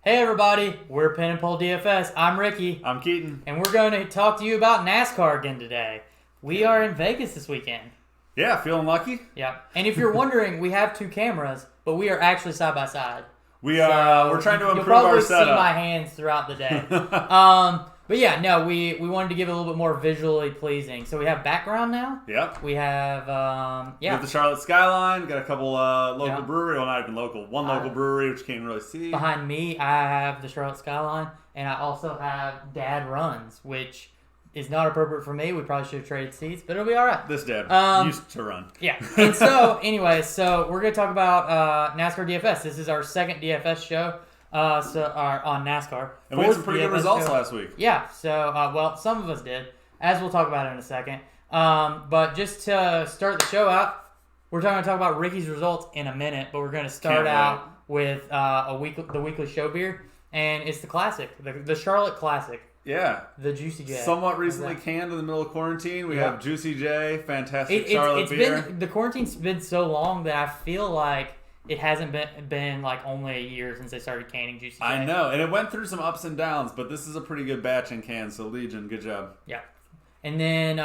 Hey everybody, we're Penn and Pole DFS. I'm Ricky. I'm Keaton. And we're going to talk to you about NASCAR again today. We are in Vegas this weekend. Yeah, feeling lucky. Yeah. And if you're wondering, we have two cameras, but we are actually side by side. We're trying to improve You'll our setup. probably see my hands throughout the day. But yeah, no, we wanted to give it a little bit more visually pleasing. So we have background now. Yep. We have, We have the Charlotte skyline. Got a couple local brewery. Well, not even local. One local brewery, which you can't really see. Behind me, I have the Charlotte skyline. And I also have Dad Runs, which is not appropriate for me. We probably should have traded seats, but it'll be all right. This dad used to run. Yeah. And so, anyway, we're going to talk about NASCAR DFS. This is our second DFS show. On NASCAR. And we had some pretty good results last week. Yeah, so, some of us did, as we'll talk about in a second. But just to start the show out, we're going to talk about Ricky's results in a minute, but we're going to start out with the weekly show beer, and it's the classic, the Charlotte Classic. Yeah. The Juicy J. Somewhat recently canned in the middle of quarantine. We have Juicy J, fantastic Charlotte beer. The quarantine's been so long that I feel like it hasn't been like only a year since they started canning Juicy J. I know, and it went through some ups and downs, but this is a pretty good batch in cans, so Legion, good job. Yeah. And then,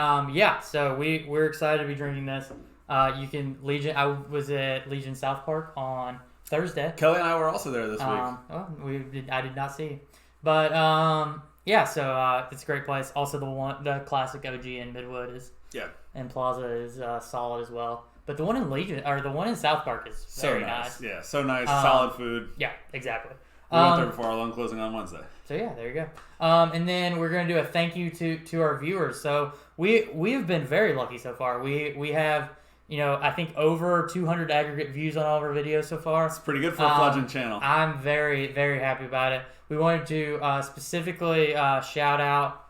so we're excited to be drinking this. Legion, I was at Legion South Park on Thursday. Kelly and I were also there this week. I did not see you. But, so it's a great place. Also, the classic OG in Midwood and Plaza is solid as well. But the one in Legion, or the one in South Park is very nice. Yeah, so nice. Solid food. Yeah, exactly. We went there before our loan closing on Wednesday. So yeah, there you go. And then we're going to do a thank you to our viewers. So we've been very lucky so far. We have, I think over 200 aggregate views on all of our videos so far. It's pretty good for a fledgling channel. I'm very, very happy about it. We wanted to specifically shout out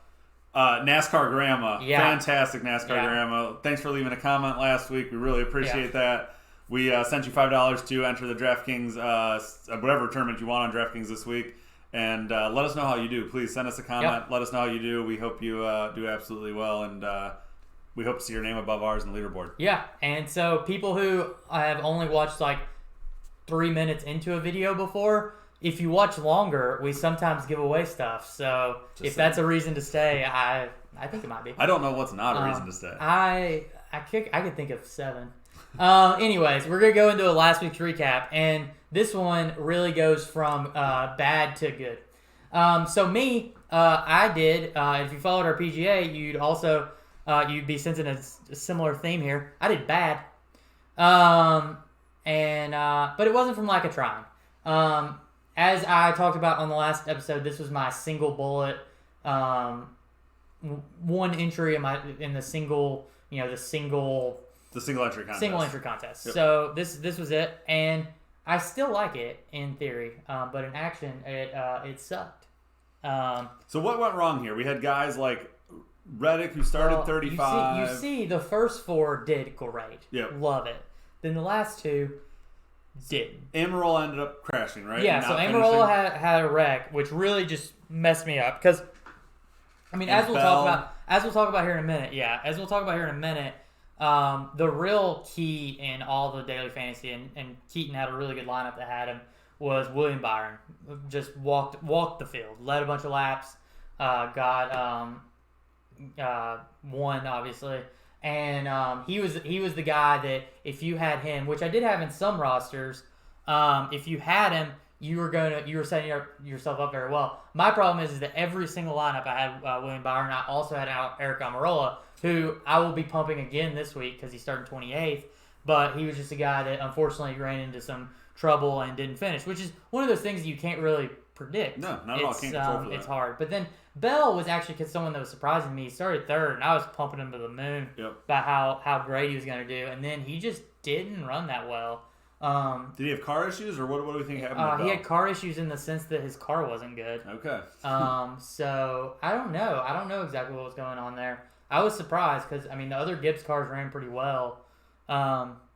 NASCAR Grandma. Yeah. Fantastic NASCAR Grandma. Thanks for leaving a comment last week. We really appreciate that. We sent you $5 to enter the DraftKings, whatever tournament you want on DraftKings this week. And let us know how you do. Please send us a comment. Yep. Let us know how you do. We hope you do absolutely well. And we hope to see your name above ours in the leaderboard. Yeah. And so people who have only watched like 3 minutes into a video before, if you watch longer, we sometimes give away stuff. So if that's a reason to stay, I think it might be. I don't know what's not a reason to stay. I could think of 7. Anyways, we're going to go into a last week's recap. And this one really goes from bad to good. So me, I did, if you followed our PGA, you'd also, you'd be sensing a similar theme here. I did bad. But it wasn't from lack of trying. As I talked about on the last episode, this was my single bullet, one entry in the single entry contest. Yep. So this was it, and I still like it in theory, but in action, it sucked. So what went wrong here? We had guys like Reddick who started 35. You see, the first 4 did great. Yep. Love it. Then the last 2 didn't. Amarillo ended up crashing, right? Yeah, so Amarillo had a wreck, which really just messed me up because, as we'll talk about here in a minute. Yeah, as we'll talk about here in a minute, the real key in all the daily fantasy, and Keaton had a really good lineup that had him, was William Byron. Just walked the field, led a bunch of laps, got won obviously. And he was the guy that if you had him, which I did have in some rosters, if you had him, you were setting yourself up very well. My problem is that every single lineup I had William Byron. I also had Eric Almirola, who I will be pumping again this week because he started 28th. But he was just a guy that unfortunately ran into some trouble and didn't finish, which is one of those things that you can't really predict. No, not at all. Can't control for that. It's hard. But then Bell was actually someone that was surprising me. He started 3rd, and I was pumping him to the moon about how great he was going to do. And then he just didn't run that well. Did he have car issues, or what do we think happened? He had car issues in the sense that his car wasn't good. Okay. So I don't know. I don't know exactly what was going on there. I was surprised because the other Gibbs cars ran pretty well.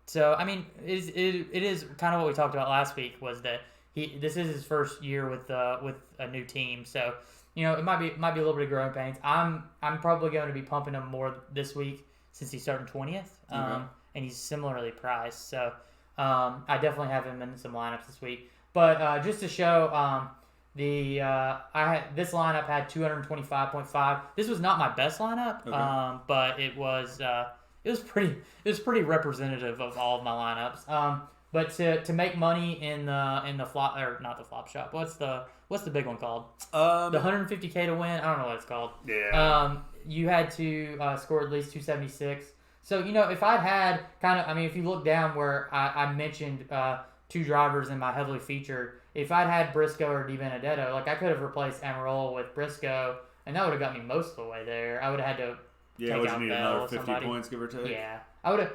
So it is kind of what we talked about last week, was that this is his first year with a new team. So it might be a little bit of growing pains. I'm probably going to be pumping him more this week since he's starting 20th. And he's similarly priced. So I definitely have him in some lineups this week. But just to show This lineup had 225.5. This was not my best lineup, but it was pretty representative of all of my lineups. But to make money in the flop, or not the flop shop, what's the big one called? The 150K to win. I don't know what it's called. Yeah. You had to score at least 276. So if I'd had if you look down where I mentioned 2 drivers in my heavily featured, if I'd had Briscoe or DiBenedetto, like I could have replaced Amarola with Briscoe, and that would have got me most of the way there. I would have had to take out need Bell another 50 points, give or take. Yeah, I would have.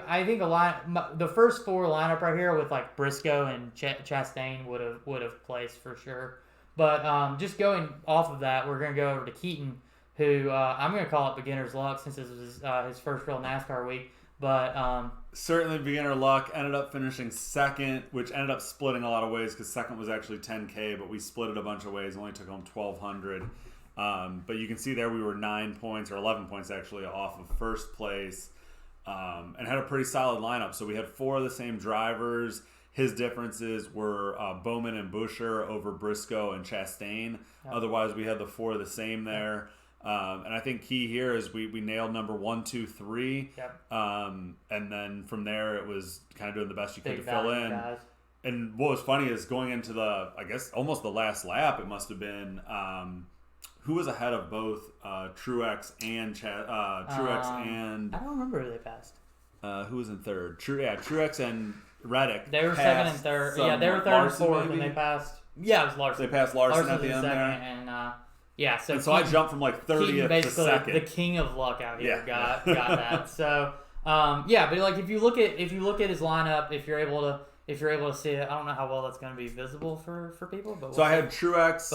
I think the first 4 lineup right here with like Briscoe and Chastain would have placed for sure. But just going off of that, we're gonna go over to Keaton, who I'm gonna call it beginner's luck since this was his first real NASCAR week. But certainly beginner luck. Ended up finishing second, which ended up splitting a lot of ways because second was actually 10K, but we split it a bunch of ways. Only took home 1,200. But you can see there we were 9 points or 11 points actually off of first place, and had a pretty solid lineup. So we had 4 of the same drivers. His differences were Bowman and Buescher over Briscoe and Chastain. Yep. Otherwise, we had the 4 of the same there. And I think key here is we nailed number 1, 2, 3. Yep. And then from there, it was kind of doing the best you could to Big fill value in. guys. And what was funny is going into I guess almost the last lap, it must have been who was ahead of both Truex and and I don't remember who they passed. who was in third? Truex and Reddick. They were second and third. Yeah, they were third and fourth, and they passed. Yeah, it was Larson. They passed Larson at the end second, there. and yeah. So I jumped from like 30th to second. The king of luck out here got that. So yeah, but like if you look at his lineup, if you're able to see it, I don't know how well that's going to be visible for people. But I had Truex,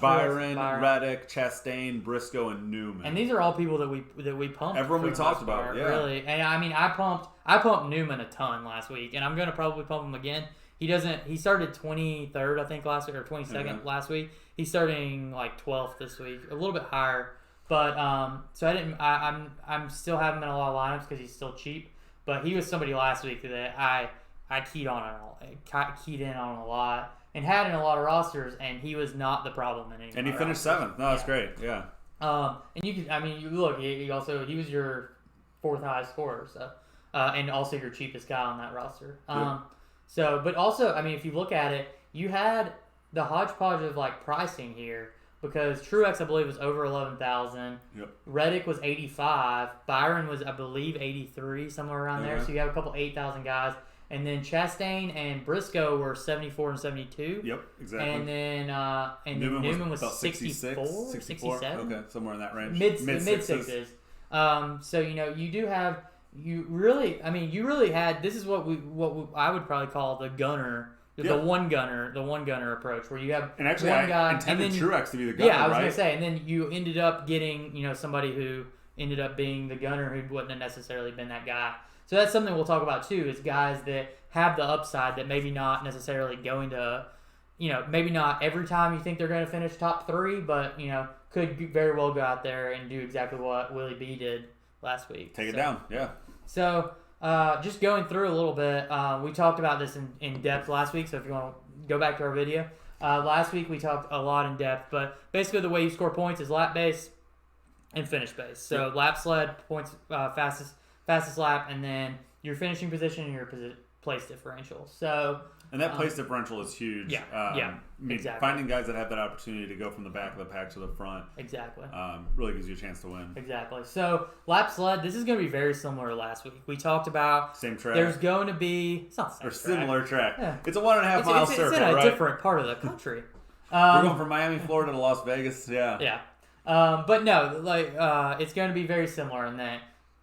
Byron, Reddick, Chastain, Briscoe, and Newman. And these are all people that we pumped. Everyone we talked about, really. And I mean, I pumped Newman a ton last week, and I'm going to probably pump him again. He started 23rd, I think, last week, or 22nd last week. He's starting like 12th this week, a little bit higher. But so I'm still having him in a lot of lineups because he's still cheap. But he was somebody last week that I keyed in on a lot and had in a lot of rosters, and he was not the problem in any. And he finished 7th. No, that's great. Yeah. And you look. He was your 4th highest scorer, so and also your cheapest guy on that roster. So, but also, I mean, if you look at it, you had the hodgepodge of like pricing here because Truex, I believe, was over 11,000. Yep. Reddick was 85. Byron was, I believe, 83, somewhere around there. So you have a couple 8,000 guys. And then Chastain and Briscoe were 74 and 72. Yep, exactly. And then Newman was 64, 67? Okay, somewhere in that range. Mid sixes. So you do have you really had, this is what I would probably call the gunner. The one gunner approach, where you have and actually one guy, I intended and then, Truex to be the gunner. Yeah, I was gonna say, and then you ended up getting somebody who ended up being the gunner who wouldn't have necessarily been that guy. So that's something we'll talk about too, is guys that have the upside that maybe not necessarily going to, maybe not every time you think they're going to finish top 3, but could very well go out there and do exactly what Willie B did last week. Take it down, yeah. So. Just going through a little bit, we talked about this in depth last week, so if you want to go back to our video. Last week we talked a lot in depth, but basically the way you score points is lap base and finish base. So lap sled, points, fastest lap, and then your finishing position and your place differential. So and that place differential is huge. Exactly. Finding guys that have that opportunity to go from the back of the pack to the front really gives you a chance to win. Exactly. So lap sled, this is going to be very similar to last week. We talked about same track. There's going to be it's not the same or track. similar track. Yeah. It's a 1.5 mile circle. It's in a right? different part of the country. We're going from Miami, Florida to Las Vegas. Yeah. Yeah. But no, it's going to be very similar in that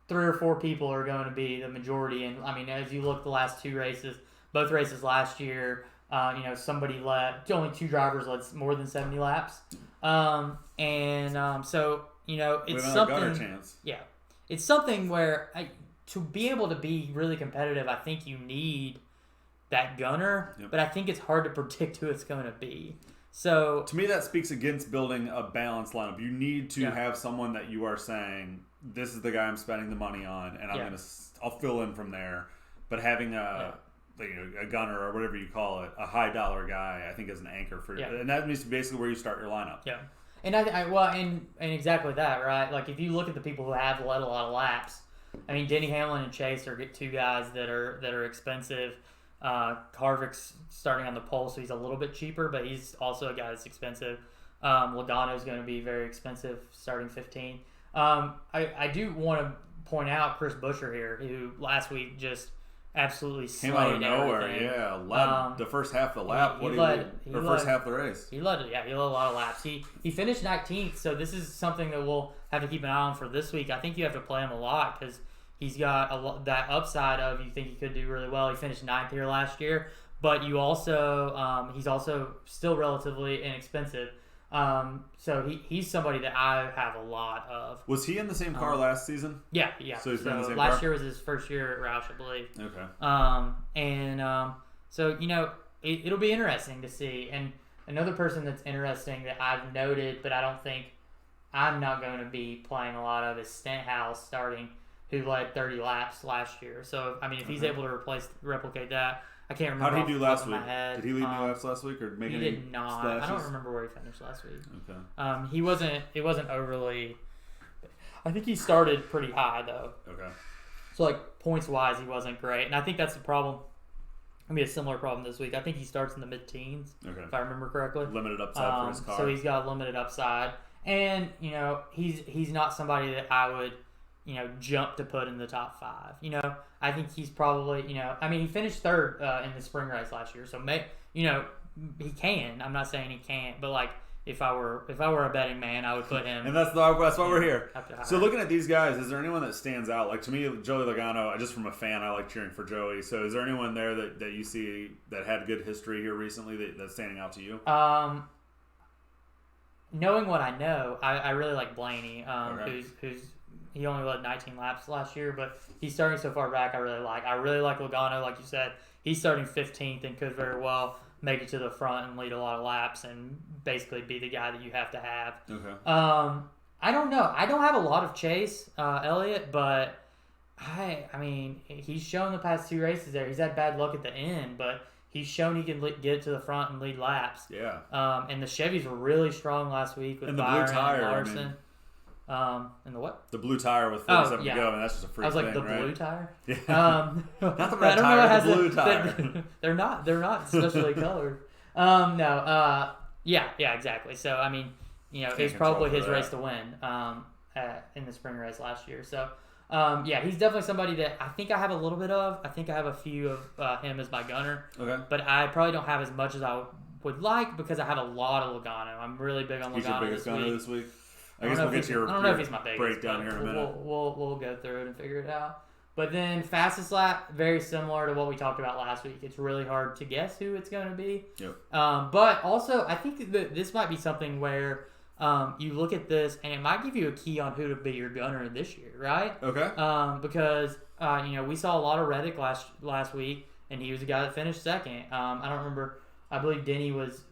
3 or 4 people are going to be the majority. And I mean, as you look the last 2 races, both races last year. Somebody only 2 drivers led more than 70 laps. So, it's something. Chance. Yeah. It's something where to be able to be really competitive, I think you need that gunner, but I think it's hard to predict who it's going to be. So to me, that speaks against building a balanced lineup. You need to have someone that you are saying, this is the guy I'm spending the money on, and I'll fill in from there. But having a gunner or whatever you call it, a high dollar guy, I think is an anchor for and that means basically where you start your lineup. Yeah. And and exactly that, right? Like if you look at the people who have led a lot of laps, I mean, Denny Hamlin and Chase are two guys that are expensive. Harvick's starting on the pole, so he's a little bit cheaper, but he's also a guy that's expensive. Logano's going to be very expensive, starting 15. I do want to point out Chris Buescher here, who last week just absolutely slayed came out of nowhere. everything. Yeah, led the first half of the lap. First half of the race. He led a lot of laps. He finished 19th, so this is something that we'll have to keep an eye on for this week. I think you have to play him a lot because he's got that upside of you think he could do really well. He finished 9th here last year, but you also he's also still relatively inexpensive. So he's somebody that I have a lot of. Was he in the same car last season? Yeah. So he's been in the same last car? year was his first year at Roush, I believe. Okay. So it'll be interesting to see. And another person that's interesting that I've noted, but I'm not going to be playing a lot of is Stenhouse starting, who led 30 laps last year. So I mean, if he's able to replicate that. I can't remember. How did he do last week? Did he lead any laps last week or make any splashes? He did not. I don't remember where he finished last week. Okay. He wasn't. It wasn't overly. I think he started pretty high though. Okay. So like points wise, he wasn't great, and I think that's the problem. Gonna be a similar problem this week. I think he starts in the mid-teens. Okay. If I remember correctly. Limited upside for his car. So he's got limited upside, and he's not somebody that I would jump to put in the top 5. I think he's probably, he finished 3rd in the spring race last year, so he can. I'm not saying he can't, but like if I were a betting man, I would put him. And that's why we're here. So looking at these guys, is there anyone that stands out? Like to me, Joey Logano, just from a fan, I like cheering for Joey. So is there anyone there that you see that had good history here recently that's standing out to you? Knowing what I know, I really like Blaney, Okay. who's he only led 19 laps last year, but he's starting so far back. I really like Logano, like you said. He's starting 15th and could very well make it to the front and lead a lot of laps and basically be the guy that you have to have. Okay. I don't know. I don't have a lot of Chase Elliott, but I mean, he's shown the past 2 races there. He's had bad luck at the end, but he's shown he can get it to the front and lead laps. Yeah. And the Chevys were really strong last week with Byron and Larson. And the what? The blue tire with 47 yeah. to go. I mean, that's just a freak thing, I was like, the right? blue tire? Yeah. Not the red tire, the blue tire. They're not specially colored. No. Yeah, exactly. So, I mean, it was probably his race to win in the spring race last year. So, he's definitely somebody that I think I have a little bit of. I think I have a few of him as my gunner. Okay. But I probably don't have as much as I would like because I have a lot of Logano. I'm really big on Logano. He's your biggest gunner this week? I guess we'll get to your I don't know if he's my biggest breakdown here in a minute. We'll go through it and figure it out. But then fastest lap, very similar to what we talked about last week. It's really hard to guess who it's going to be. Yep. But also, I think that this might be something where you look at this and it might give you a key on who to be your gunner this year, right? Okay. Because we saw a lot of Reddick last week, and he was the guy that finished 2nd. I don't remember. I believe Denny was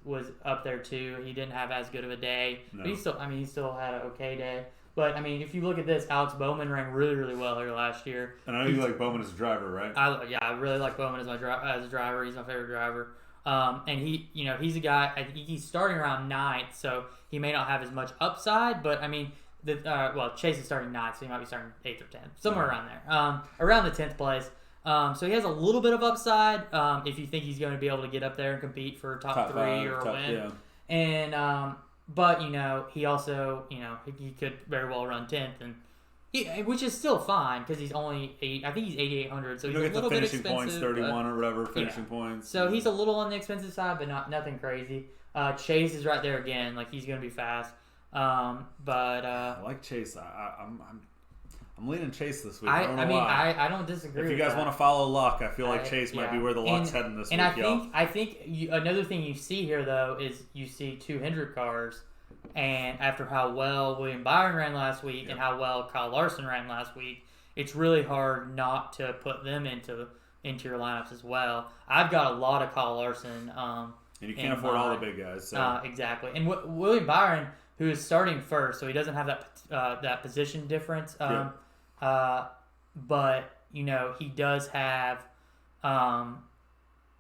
up there too. He didn't have as good of a day, but he still had an okay day. But I mean, if you look at this, Alex Bowman ran really, really well here last year. And I know you like Bowman as a driver, right? I really like Bowman as a driver. He's my favorite driver. And he's a guy. I think he's starting around 9th, so he may not have as much upside. But I mean, Chase is starting 9th, so he might be starting 8th or 10th, somewhere around there, around the 10th place. So he has a little bit of upside if you think he's going to be able to get up there and compete for top 3 or a win. Yeah. And but he also he could very well run 10th, and which is still fine because he's only I think he's 8,800, so he's a little bit expensive. Points 31 or whatever finishing points. So he's a little on the expensive side, but nothing crazy. Chase is right there again, like he's going to be fast. But I like Chase. I'm leaning Chase this week. I don't know why. I don't disagree. If you guys want to follow luck, I feel like Chase might be where the luck's heading this week. And I think another thing you see here though is you see 2 Hendrick cars, and after how well William Byron ran last week and how well Kyle Larson ran last week, it's really hard not to put them into your lineups as well. I've got a lot of Kyle Larson. And you can't afford all the big guys. So. Exactly. And William Byron, who is starting first, so he doesn't have that position difference. But he does have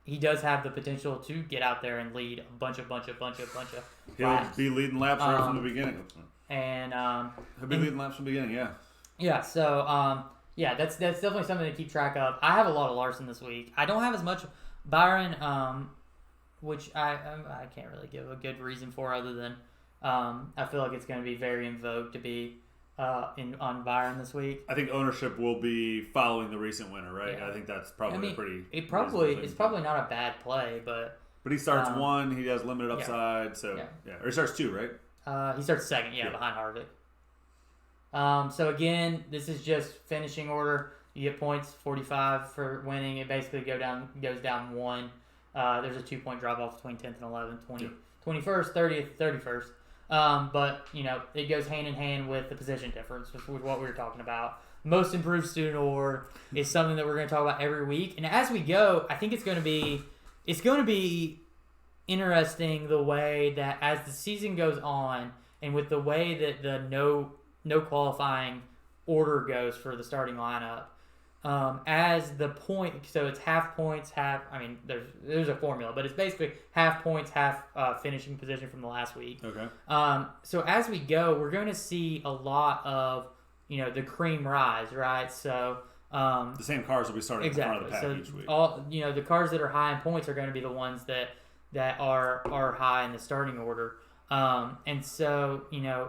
he does have the potential to get out there and lead a bunch of He'll laps. be leading laps right from the beginning. And He'll be leading laps from the beginning, yeah. Yeah, so that's definitely something to keep track of. I have a lot of Larson this week. I don't have as much Byron, which I can't really give a good reason for other than I feel like it's going to be very in vogue to be on Byron this week. I think ownership will be following the recent winner, right? Yeah. I think that's probably pretty. It's probably not a bad play, but he starts one. He has limited upside, or he starts two, right? He starts second, behind Harvick. So again, this is just finishing order. You get points, 45 for winning. It basically goes down one. There's a 2-point drop off between 10th and 11th, 21st, 30th, 31st. But it goes hand in hand with the position difference, which was what we were talking about. Most improved student award is something that we're going to talk about every week. And as we go, I think it's going to be interesting the way that as the season goes on, and with the way that the no qualifying order goes for the starting lineup. As the point, so it's half points, there's a formula, but it's basically half points, half finishing position from the last week. Okay. So as we go, we're going to see a lot of, the cream rise, right? So the same cars will be starting in front of the pack each week. All the cars that are high in points are going to be the ones that are high in the starting order. And so,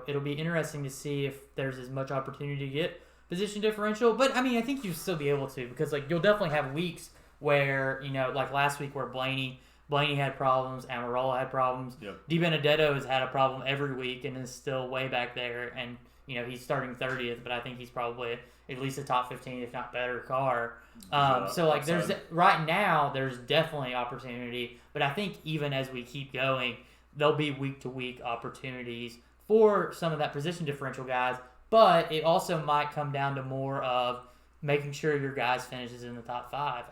it'll be interesting to see if there's as much opportunity to get position differential. But, I think you'll still be able to because, you'll definitely have weeks where, like last week where Blaney had problems, Amarola had problems. Yep. DiBenedetto has had a problem every week and is still way back there. And, he's starting 30th, but I think he's probably at least a top 15, if not better car. There's right now, there's definitely opportunity. But I think even as we keep going, there'll be week-to-week opportunities for some of that position differential guys, but it also might come down to more of making sure your guys finishes in the top 5.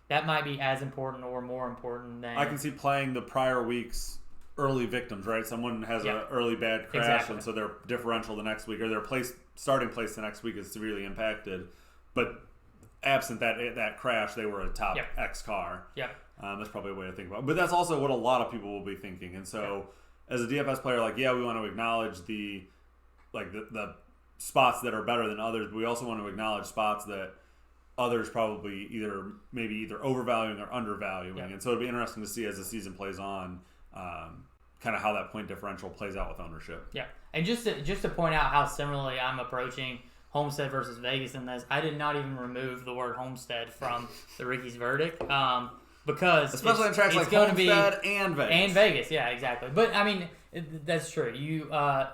That might be as important or more important than... I can see playing the prior week's early victims, right? Someone has an early bad crash, and so their differential the next week, or their starting place the next week is severely impacted. But absent that crash, they were a top X car. Yeah. That's probably a way to think about it. But that's also what a lot of people will be thinking. And so as a DFS player, we want to acknowledge the spots that are better than others, but we also want to acknowledge spots that others probably either overvaluing or undervaluing. And so it'll be interesting to see as the season plays on kind of how that point differential plays out with ownership. Yeah. And just to point out how similarly I'm approaching Homestead versus Vegas in this, I did not even remove the word Homestead from the Ricky's verdict. Because especially in tracks like Homestead and Vegas. And Vegas, yeah, exactly. But that's true.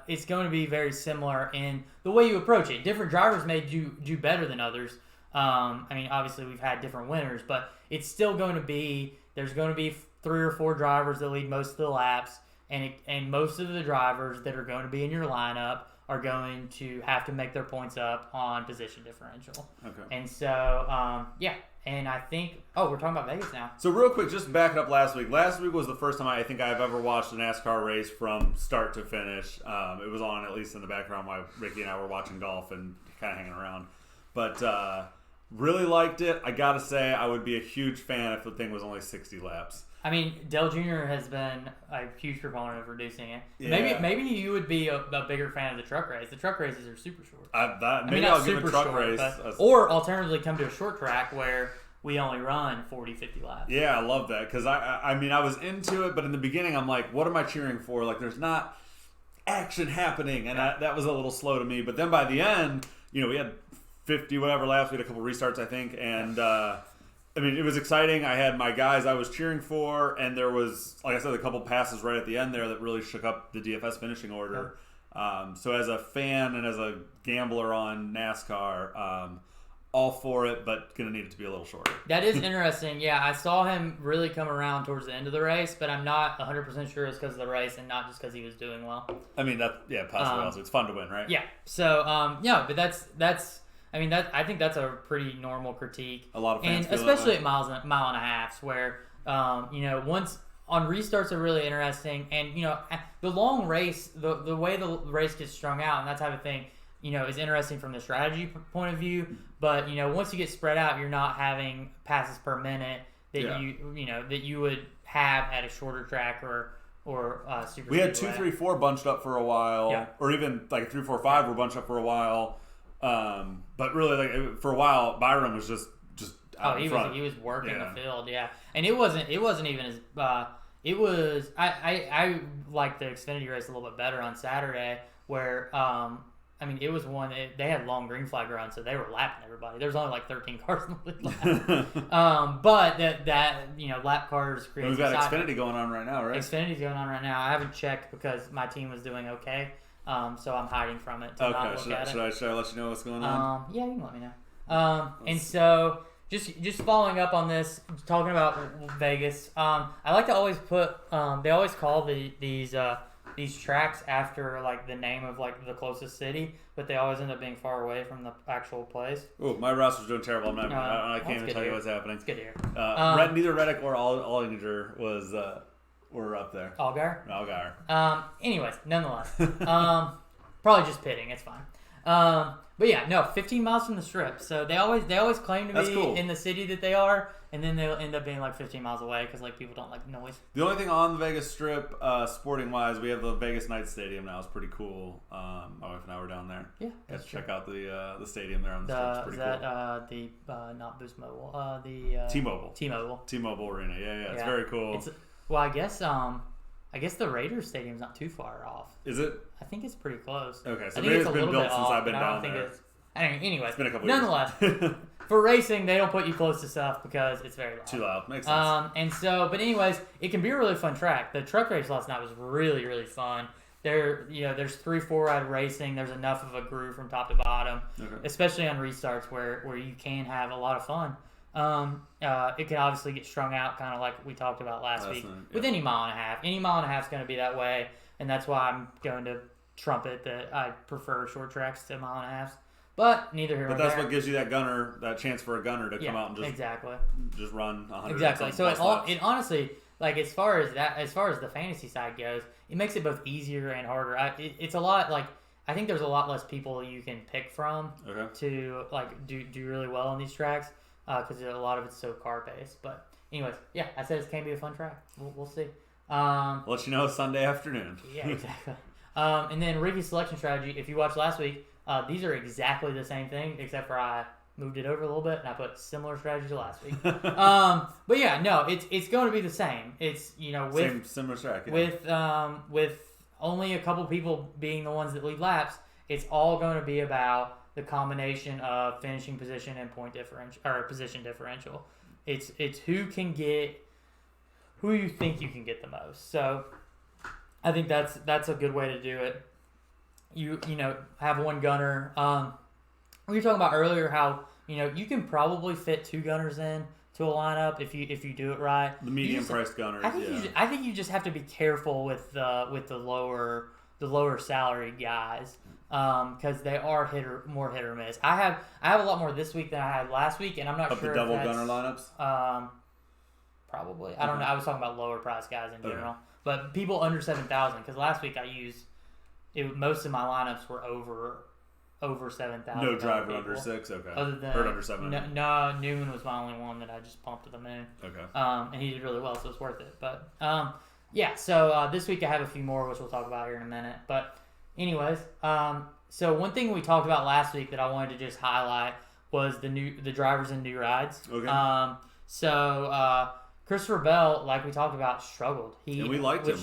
It's going to be very similar in the way you approach it. Different drivers may do better than others. Obviously we've had different winners, but it's still going to be there's going to be 3 or 4 drivers that lead most of the laps, and most of the drivers that are going to be in your lineup are going to have to make their points up on position differential. Okay. And so And I think, we're talking about Vegas now. So real quick, just back up last week. Last week was the first time I think I've ever watched a NASCAR race from start to finish. It was on, at least in the background, while Ricky and I were watching golf and kind of hanging around. But really liked it. I got to say, I would be a huge fan if the thing was only 60 laps. Dale Jr. has been a huge proponent of reducing it. Yeah. Maybe you would be a bigger fan of the truck race. The truck races are super short. Maybe I'll give a truck race. Or alternatively, come to a short track where we only run 40, 50 laps. Yeah, I love that. Because, I was into it, but in the beginning, I'm like, what am I cheering for? There's not action happening. And that was a little slow to me. But then by the end, we had 50 whatever laps. We had a couple restarts, I think. And... it was exciting. I had my guys I was cheering for, and there was, like I said, a couple passes right at the end there that really shook up the DFS finishing order. So as a fan and as a gambler on NASCAR, all for it, but going to need it to be a little shorter. That is interesting. Yeah, I saw him really come around towards the end of the race, but I'm not 100% sure it's because of the race and not just because he was doing well. Possibly also. It's fun to win, right? Yeah. So, but that's I think that's a pretty normal critique. A lot of fans and especially at mile and a half, where once on restarts are really interesting, and the long race, the way the race gets strung out and that type of thing, is interesting from the strategy point of view. But once you get spread out, you're not having passes per minute that Yeah. that you would have at a shorter track or super. We had speedway. 2, 3, 4 bunched up for a while, Yeah. or even like 3, 4, 5 were bunched up for a while. But really, like for a while, Byron was just out in front. He was working Yeah. the field, yeah. And it wasn't even as it was. I liked the Xfinity race a little bit better on Saturday, where it was one they had long green flag runs, so they were lapping everybody. There was only like 13 cars in the lead lap. But that lap cars create. We've got Xfinity going on right now, right? Xfinity's going on right now. I haven't checked because my team was doing okay. So I'm hiding from it to not look at it. Should I let you know what's going on? Yeah, you can let me know. And so just following up on this, talking about Vegas. I like to always put. They always call these tracks after like the name of like the closest city, but they always end up being far away from the actual place. Oh, my roster's doing terrible. I can't even tell you what's happening. It's good to hear. Neither Reddick or Allinger were up there. Allgaier? Allgaier. Anyways, nonetheless. Probably just pitting. It's fine. But yeah, no, 15 miles from the strip. So they always claim to be cool. in the city that they are, and then they'll end up being like 15 miles away because like people don't like noise. The only thing on the Vegas Strip, sporting wise, we have the Vegas Knights Stadium now. It's pretty cool. My wife and I were down there. Yeah, Let's check out the stadium there on the strip. It's pretty cool. Not Boost Mobile? The T-Mobile. T-Mobile Arena. Yeah. It's very cool. I guess the Raiders Stadium's not too far off. Is it? I think it's pretty close. Okay, so maybe it's been built since I've been down there. Anyway, it's been a couple nonetheless, years. For racing, they don't put you close to stuff because it's very loud. Too loud. Makes sense. But anyways, it can be a really fun track. The truck race last night was really, really fun. There's 3-4 ride racing. There's enough of a groove from top to bottom, especially on restarts where you can have a lot of fun. It can obviously get strung out, kind of like we talked about last week, with any mile and a half. Any mile and a half is going to be that way, and that's why I'm going to trumpet that I prefer short tracks to mile and a halves. But neither here nor there. But that's what gives you that chance for a gunner to come out and just run 100. Exactly. So it honestly, like as far as the fantasy side goes, it makes it both easier and harder. It's a lot like I think there's a lot less people you can pick from to like do really well on these tracks because a lot of it's so car based. But anyways, yeah, I said it can be a fun track. We'll see. I'll let you know Sunday afternoon. Yeah, exactly. And then Ricky's selection strategy. If you watched last week. These are exactly the same thing, except for I moved it over a little bit and I put similar strategy to last week. But yeah, no, it's going to be the same. It's with similar track with only a couple people being the ones that lead laps. It's all going to be about the combination of finishing position and point differential or position differential. It's who you think you can get the most. So I think that's a good way to do it. You have one gunner. We were talking about earlier how you can probably fit 2 gunners in to a lineup if you do it right. The medium priced gunners. I think you just have to be careful with the lower salary guys because they are more hit or miss. I have a lot more this week than I had last week, and I'm not sure the double gunner lineups. Probably. I don't know. I was talking about lower price guys in general, but people under 7,000 because last week I used. Most of my lineups were over 7,000. No driver under 6. Okay. Other than under 7. No, Newman was my only one that I just pumped to the moon. Okay. And he did really well, so it's worth it. But yeah. So this week I have a few more, which we'll talk about here in a minute. But anyways, so one thing we talked about last week that I wanted to just highlight was the drivers in new rides. Okay. So Christopher Bell, like we talked about, struggled. And we liked him,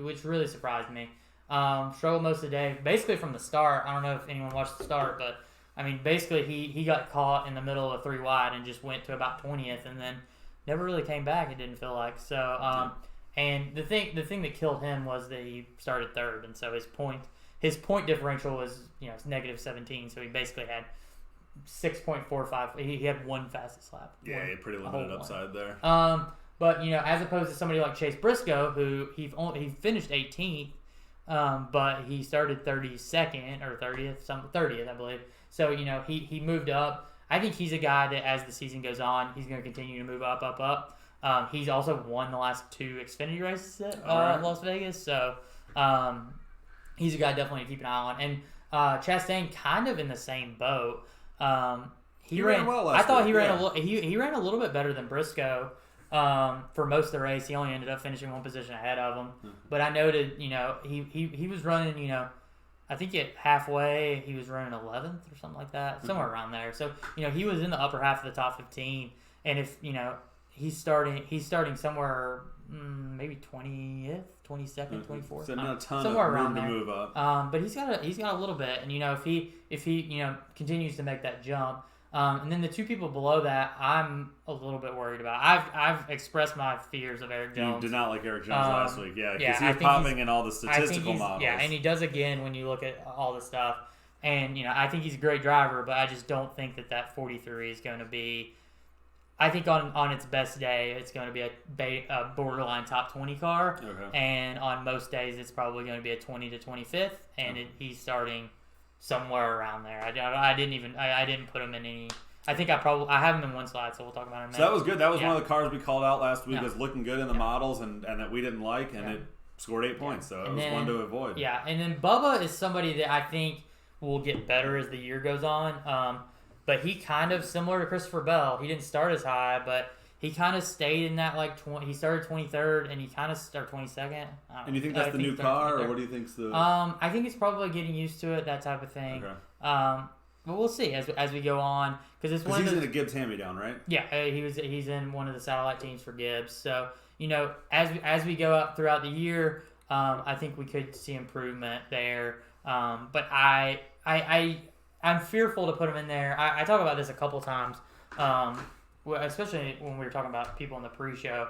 which really surprised me. Struggled most of the day, basically from the start. I don't know if anyone watched the start, but I mean, basically he got caught in the middle of 3 wide and just went to about 20th, and then never really came back. It didn't feel like so. And the thing that killed him was that he started 3rd, and so his point differential was it's negative 17. So he basically had 6.45. He had one fastest lap. Yeah, pretty limited upside there. But as opposed to somebody like Chase Briscoe, who he finished 18th. But he started 32nd or 30th, I believe. So, he moved up. I think he's a guy that as the season goes on, he's going to continue to move up. He's also won the last 2 Xfinity races at Las Vegas. So, he's a guy definitely to keep an eye on. And Chastain kind of in the same boat. He ran well last I thought week, he ran a little. He ran a little bit better than Briscoe for most of the race. He only ended up finishing one position ahead of him. Mm-hmm. But I noted, he was running, I think at halfway he was running 11th or something like that, somewhere around there. So he was in the upper half of the top 15. And if he's starting somewhere maybe 20th, 22nd, 24th. So not a ton somewhere of room around to there. move up. But he's got a little bit, and if he continues to make that jump, and then the two people below that, I'm a little bit worried about. I've expressed my fears of Eric Jones. You did not like Eric Jones last week, because he was I popping in all the statistical models. Yeah, and he does again when you look at all the stuff. And I think he's a great driver, but I just don't think that 43 is going to be. I think on its best day, it's going to be a borderline top 20 car, and on most days, it's probably going to be a 20 to 25th, and he's starting somewhere around there. I didn't put him in any. I think I have him in one slide, so we'll talk about him. So that was good. That was one of the cars we called out last week as looking good in the models, and that we didn't like, and it scored 8 points. So it was one to avoid. Yeah, and then Bubba is somebody that I think will get better as the year goes on. But he kind of similar to Christopher Bell. He didn't start as high, but he kind of stayed in that he started 23rd and he kind of started 22nd. And you think that's the new car, or what do you think's the? I think it's probably getting used to it, that type of thing. Okay. But we'll see as we go on because he's in a Gibbs hand-me-down, right? Yeah, he's in one of the satellite teams for Gibbs. So as we go up throughout the year, I think we could see improvement there. But I'm fearful to put him in there. I talk about this a couple times, especially when we were talking about people in the pre-show.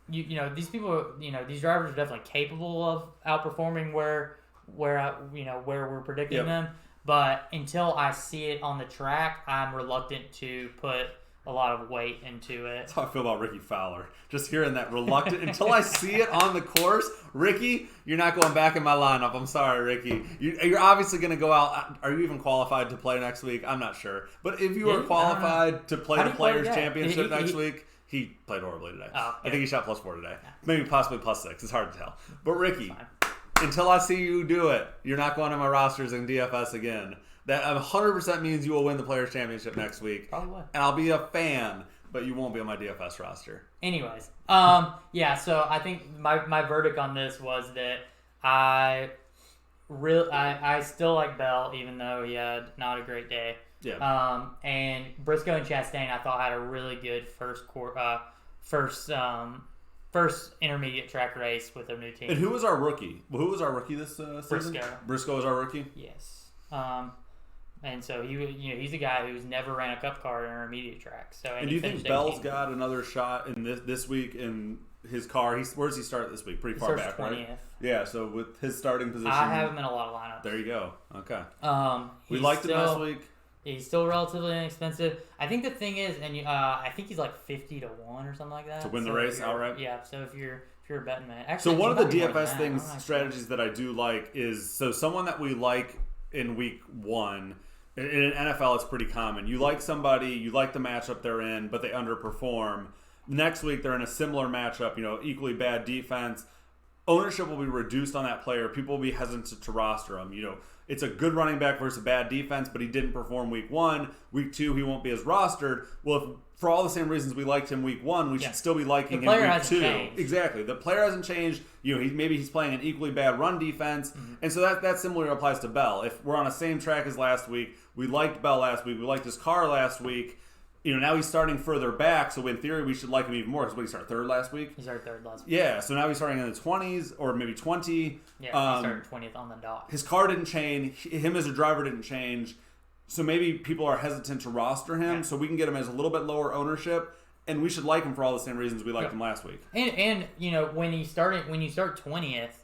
These people, these drivers are definitely capable of outperforming where we're predicting them. But until I see it on the track, I'm reluctant to put a lot of weight into it. That's how I feel about Ricky Fowler. Just hearing that reluctant until I see it on the course. Ricky, you're not going back in my lineup. I'm sorry, Ricky. You're obviously going to go out. Are you even qualified to play next week? I'm not sure. But if you are qualified to play the Players' Championship next week, he played horribly today. I think he shot +4 today. Maybe possibly +6. It's hard to tell. But Ricky, until I see you do it, you're not going to my rosters in DFS again. That 100% means you will win the Players' Championship next week. Probably. And I'll be a fan, but you won't be on my DFS roster. Anyways, so I think my verdict on this was that I still like Bell, even though he had not a great day. Yeah. And Briscoe and Chastain, I thought, had a really good first intermediate track race with their new team. And who was our rookie? Who was our rookie this season? Briscoe. Briscoe was our rookie? Yes. And so he's a guy who's never ran a Cup car in an intermediate track. So and do you think Bell's got another shot in this week in his car? Where does he start this week? Pretty far back, 20th. Right? Yeah. So with his starting position, I have him in a lot of lineups. There you go. Okay. We liked him last week. He's still relatively inexpensive. I think the thing is, and I think he's like 50 to 1 or something like that to win the race outright. Yeah. So if you're a betting man, actually, so one of the DFS strategies that I do like is someone that we like in week 1. In an NFL, it's pretty common. You like somebody, you like the matchup they're in, but they underperform. Next week, they're in a similar matchup, equally bad defense. Ownership will be reduced on that player. People will be hesitant to roster him. It's a good running back versus a bad defense, but he didn't perform week 1. Week 2, he won't be as rostered. Well, for all the same reasons we liked him week 1, we should still be liking him week 2. Changed. Exactly. The player hasn't changed. Maybe he's playing an equally bad run defense. Mm-hmm. And so that similarly applies to Bell. If we're on the same track as last week, we liked Bell last week, we liked his car last week, now he's starting further back, so in theory we should like him even more. Because he started 3rd last week? He started 3rd last week. Yeah, so now he's starting in the 20s or maybe 20. Yeah, he started 20th on the dot. His car didn't change. Him as a driver didn't change. So maybe people are hesitant to roster him, so we can get him as a little bit lower ownership, and we should like him for all the same reasons we liked him last week. And when you start 20th,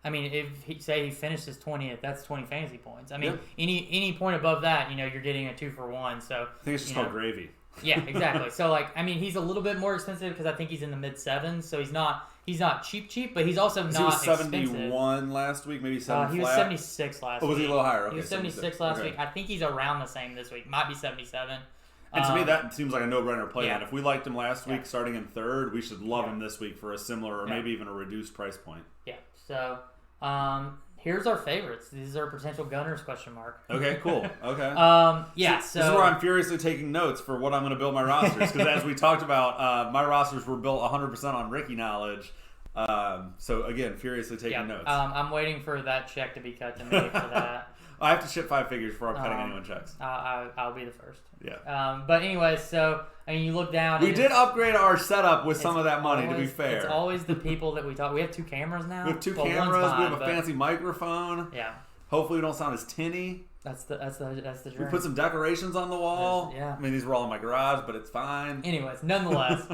I mean, if he finishes 20th, that's 20 fantasy points. I mean, any point above that, you're getting a 2-for-1. So I think it's just called gravy. Yeah, exactly. So he's a little bit more expensive because I think he's in the mid-7s. So he's not cheap, but he's also not expensive. He was 71 last week, maybe 7 He was 76 last week. Oh, was he a little higher? Okay, he was 76 last week. I think he's around the same this week. Might be 77. And to me, that seems like a no-brainer play. And if we liked him last week, starting in 3rd, we should love him this week for a similar or maybe even a reduced price point. Yeah. So here's our favorites. These are potential gunners? Question mark. Okay, cool. Okay. Yeah. So this is where I'm furiously taking notes for what I'm going to build my rosters, because as we talked about, my rosters were built 100% on Ricky knowledge. So again, furiously taking notes. I'm waiting for that check to be cut to me for that. I have to ship 5 figures before I'm cutting anyone checks. I'll be the first. Yeah. But anyways, so I mean, you look down. We did upgrade our setup with some of that money. To be fair, it's always the people that we talk. We have 2 cameras now. We have 2 cameras. We have a fancy microphone. Yeah. Hopefully, we don't sound as tinny. That's the dream. We put some decorations on the wall. Yeah. I mean, these were all in my garage, but it's fine. Anyways, nonetheless,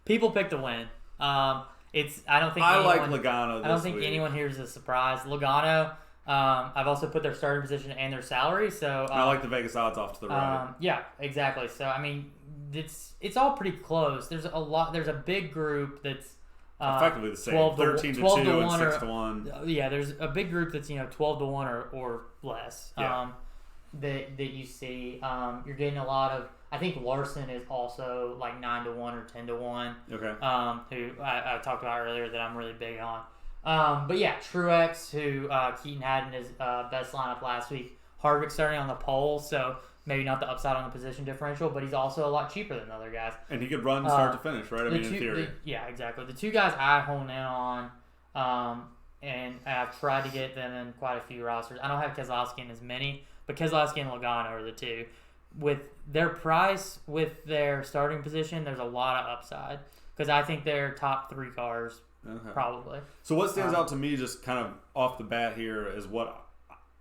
people picked to win. I don't think like Logano. I don't think anyone here is a surprise. Logano. I've also put their starting position and their salary. So I like the Vegas odds off to the right. Yeah, exactly. So I mean, it's all pretty close. There's a big group that's effectively the same. 13 to 2 and 6 to 1. Yeah, there's a big group that's 12 to 1 or less. Yeah. That you see. You're getting a lot of. I think Larson is also like 9 to 1 or 10 to 1. Okay. Who I talked about earlier that I'm really big on. But yeah, Truex, who Keaton had in his best lineup last week. Harvick starting on the pole, so maybe not the upside on the position differential, but he's also a lot cheaper than the other guys. And he could run start to finish, right? I mean, in theory. Yeah, exactly. The 2 guys I hone in on, and I've tried to get them in quite a few rosters. I don't have Keselowski in as many, but Keselowski and Logano are the 2. With their price, with their starting position, there's a lot of upside because I think they're top 3 cars. Okay. Probably. So what stands out to me just kind of off the bat here is what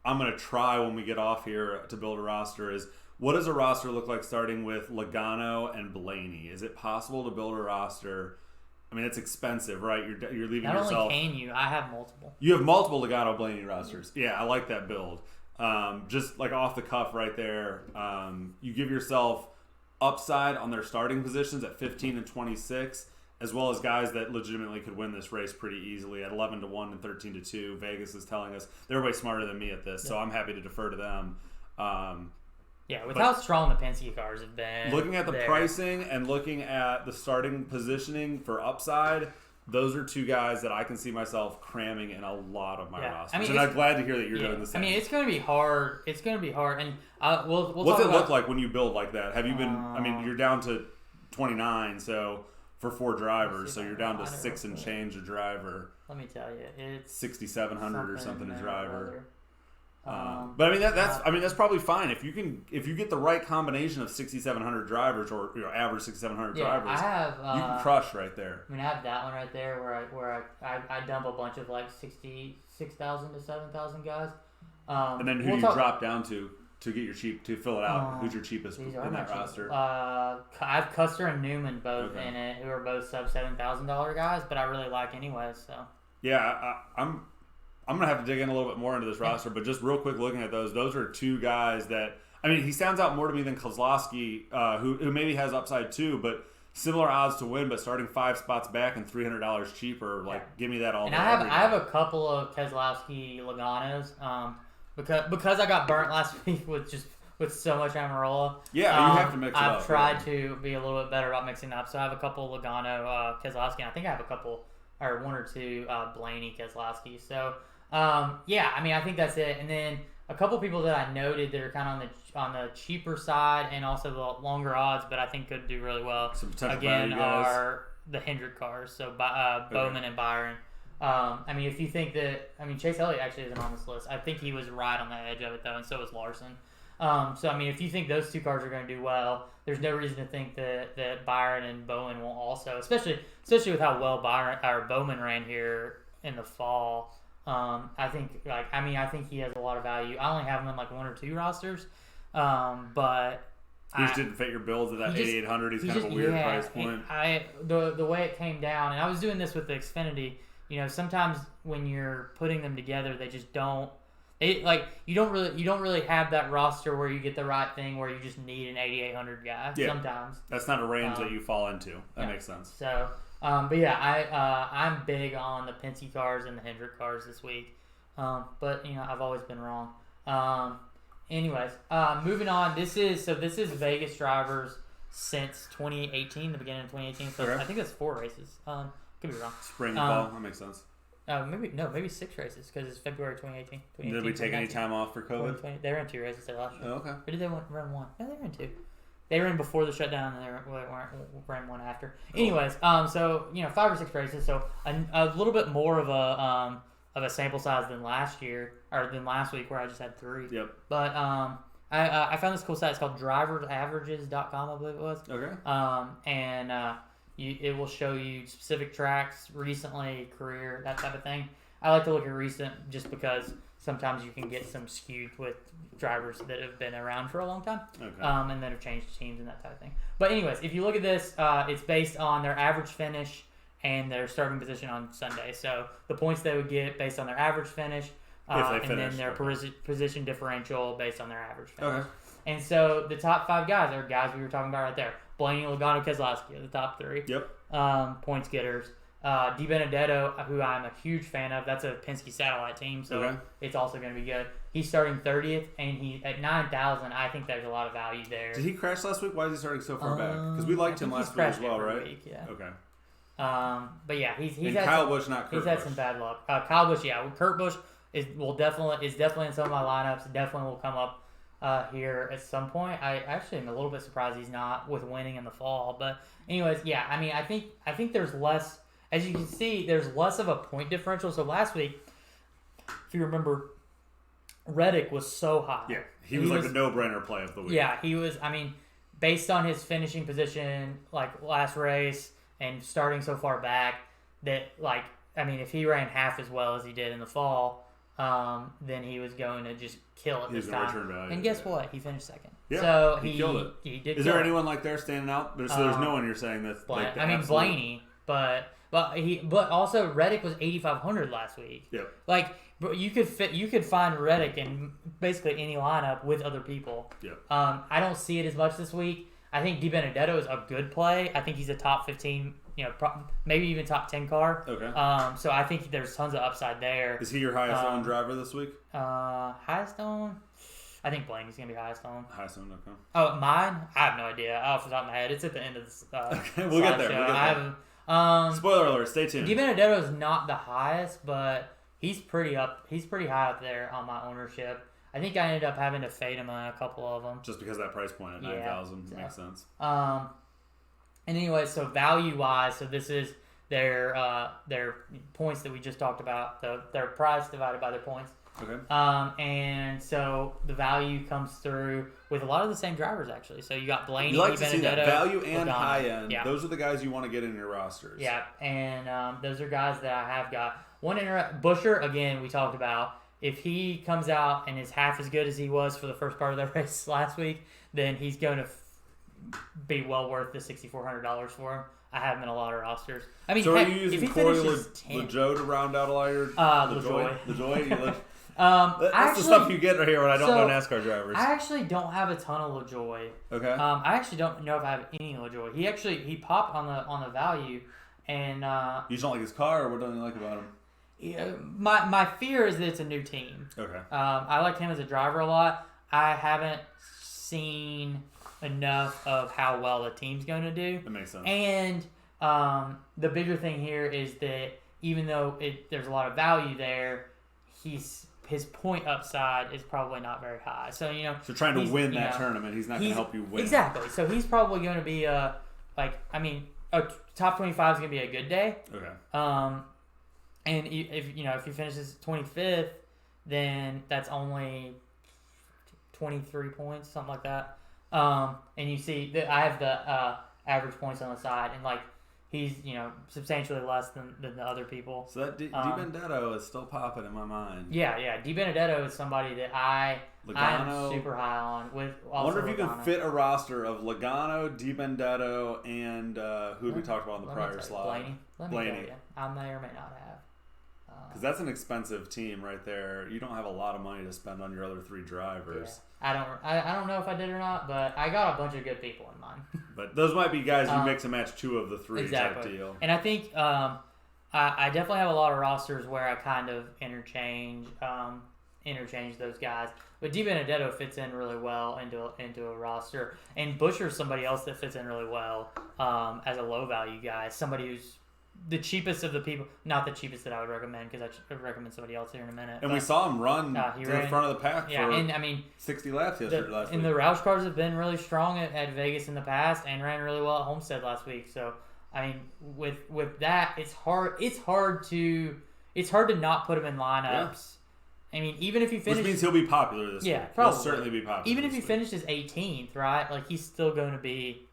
I'm going to try when we get off here to build a roster is what does a roster look like starting with Logano and Blaney? Is it possible to build a roster? I mean, it's expensive, right? You're leaving yourself. Not only can you, I have multiple. You have multiple Logano Blaney rosters. Yeah, I like that build. Just like off the cuff right there, you give yourself upside on their starting positions at 15 and 26. As well as guys that legitimately could win this race pretty easily at 11 to 1 and 13 to 2. Vegas is telling us they're way smarter than me at this, so I'm happy to defer to them. With how strong the Penske cars have been. Looking at the pricing and looking at the starting positioning for upside, those are 2 guys that I can see myself cramming in a lot of my rosters. I mean, and I'm glad to hear that you're doing the same. I mean, it's going to be hard. It's going to be hard. And we'll What's it look like when you build like that? Have you been? I mean, you're down to 29, so. For 4 drivers, so you're down to 6 and change a driver. Let me tell you, it's 6,700 or something a driver. But I mean that's probably fine if you get the right combination of 6,700 drivers or average 6,700 drivers. You can crush right there. I mean, I have that one right there where I dump a bunch of like 6,000 to 7,000 guys. And then who do you drop down to get your to fill it out? Who's your cheapest in that roster? I have Custer and Newman both in it, who are both sub $7,000 guys, but I really like anyway. So yeah, I'm gonna have to dig in a little bit more into this roster, but just real quick looking at those are 2 guys that I mean he stands out more to me than Keselowski, who maybe has upside too, but similar odds to win, but starting 5 spots back and $300 cheaper. Like give me that all. And I have a couple of Keselowski Loganos. Because I got burnt last week with so much Amarola. Yeah, you have to mix it up. I've tried to be a little bit better about mixing it up. So I have a couple Logano Keselowski, and I think I have a couple or 1 or 2 Blaney Keselowski. So I mean I think that's it. And then a couple people that I noted that are kind of on the cheaper side and also the longer odds, but I think could do really well. Again, are the Hendrick cars. So Bowman and Byron. I mean, if you think that, I mean, Chase Elliott actually isn't on this list. I think he was right on the edge of it though, and so was Larson. So I mean, if you think those 2 cars are going to do well, there's no reason to think that Byron and Bowman won't also, especially with how well Bowman ran here in the fall. I think he has a lot of value. I only have him in like 1 or 2 rosters, but. He just didn't fit your builds at that 8,800. He's kind of a weird price point. The way it came down, and I was doing this with the Xfinity. Sometimes when you're putting them together, they just don't. You don't really have that roster where you get the right thing where you just need an 8,800 guy. Yeah, sometimes that's not a range that you fall into. That makes sense. So, but yeah, I'm big on the Penske cars and the Hendrick cars this week. But I've always been wrong. Anyways, moving on. This is Vegas drivers since 2018, the beginning of 2018. So I think that's 4 races. Could be wrong. Spring and fall. That makes sense. maybe 6 races because it's February 2018. Did we take any time off for COVID? They ran 2 races last year. Oh, okay. Or did they run 1? No, they ran 2. They ran before the shutdown, and they ran 1 after. Cool. Anyways, so 5 or 6 races, so a little bit more of a sample size than last year or than last week where I just had 3. Yep. But I found this cool site. It's called driversaverages.com, I believe it was. Okay. It will show you specific tracks, recently, career, that type of thing. I like to look at recent just because sometimes you can get some skewed with drivers that have been around for a long time, and then have changed teams and that type of thing. But anyways, if you look at this, it's based on their average finish and their starting position on Sunday. So the points they would get based on their average finish, and then their position differential based on their average finish. Okay. And so the top 5 guys are guys we were talking about right there. Blaney, Logano, Keselowski are the top 3. Yep. Points getters. Di Benedetto, who I'm a huge fan of, that's a Penske satellite team, so it's also going to be good. He's starting 30th, and he at 9,000. I think there's a lot of value there. Did he crash last week? Why is he starting so far back? Because we liked him last week as well, right? Week, yeah. Okay. But yeah, he's and had Kyle Busch, not Kurt Busch. He's had some bad luck. Kyle Busch, yeah. Kurt Busch is definitely in some of my lineups. Definitely will come up here at some point. I actually am a little bit surprised he's not with winning in the fall. But anyways, yeah. I mean, I think there's less. As you can see, there's less of a point differential. So last week, if you remember, Reddick was so high. Yeah, he was like a no-brainer play of the week. Yeah, he was. I mean, based on his finishing position, like last race and starting so far back, that if he ran half as well as he did in the fall, then he was going to just kill it this time. Return value, and guess what? He finished second. Yeah, so he killed it. He did. Is there anyone like there standing out? There's no one you're saying that's like the absolute... Blaney, but also Reddick was 8,500 last week. Yep. Like, you could find Reddick in basically any lineup with other people. Yep. I don't see it as much this week. I think Di Benedetto is a good play. I think he's a top 15, maybe even top 10 car. Okay. So I think there's tons of upside there. Is he your highest owned driver this week? Highest owned? I think Blaney's going to be highest owned. Highest owned, okay. Oh, mine? I have no idea. Off the top of my head. It's at the end of this okay, we'll get there. Spoiler alert, stay tuned. Di Benedetto is not the highest, but he's pretty high up there on my ownership. I think I ended up having to fade him on a couple of them. Just because of that price point at 9,000 makes sense. And anyway, so value-wise, so this is their points that we just talked about, their price divided by their points. Okay. And so the value comes through with a lot of the same drivers, actually. So you got Blaney, you like to see that value and Logano. high end. Yeah. Those are the guys you want to get in your rosters. Yeah, and those are guys that I have got. Busher, again, we talked about. If he comes out and is half as good as he was for the first part of the race last week, then he's going to be well worth the $6,400 for him. I have him in a lot of rosters. I mean, so are you using Corey LaJoie to round out a lot of your LaJoie? That's the stuff you get right here when I don't know NASCAR drivers. I actually don't have a ton of LaJoie. Okay. I actually don't know if I have any LaJoie. He popped on the value, and you just don't like his car, or what don't you like about him? Yeah, my fear is that it's a new team. Okay. I like him as a driver a lot. I haven't seen enough of how well the team's going to do. That makes sense. And the bigger thing here is that even though there's a lot of value there, his point upside is probably not very high. So so trying to win that tournament, he's not going to help you win. Exactly. So he's probably going to be a top 25 is going to be a good day. Okay. And if he finishes 25th, then that's only 23 points, something like that. And you see that I have the average points on the side, and he's substantially less than the other people. So that Di Benedetto is still popping in my mind. Yeah. Di Benedetto is somebody that I am super high on. I wonder if you can fit a roster of Logano, Di Benedetto, and who did we talk about in the prior slot? Blaney. I may or may not have. Because that's an expensive team right there. You don't have a lot of money to spend on your other 3 drivers. Yeah. I don't know if I did or not, but I got a bunch of good people in mind. But those might be guys you mix and match 2 of the 3 exactly. type deal. And I think I definitely have a lot of rosters where I kind of interchange those guys. But Di Benedetto fits in really well into a roster, and Busher's somebody else that fits in really well as a low value guy, somebody who's the cheapest of the people. Not the cheapest that I would recommend, because I would recommend somebody else here in a minute. And we saw him run to the front of the pack for and I mean 60 laps last week. And the Roush cars have been really strong at Vegas in the past and ran really well at Homestead last week. So I mean, with that, it's hard to not put him in lineups. I mean, even if he finishes... Which means he'll be popular this week. Yeah, probably. He'll certainly be popular even if he finishes 18th, right? Like, he's still going to be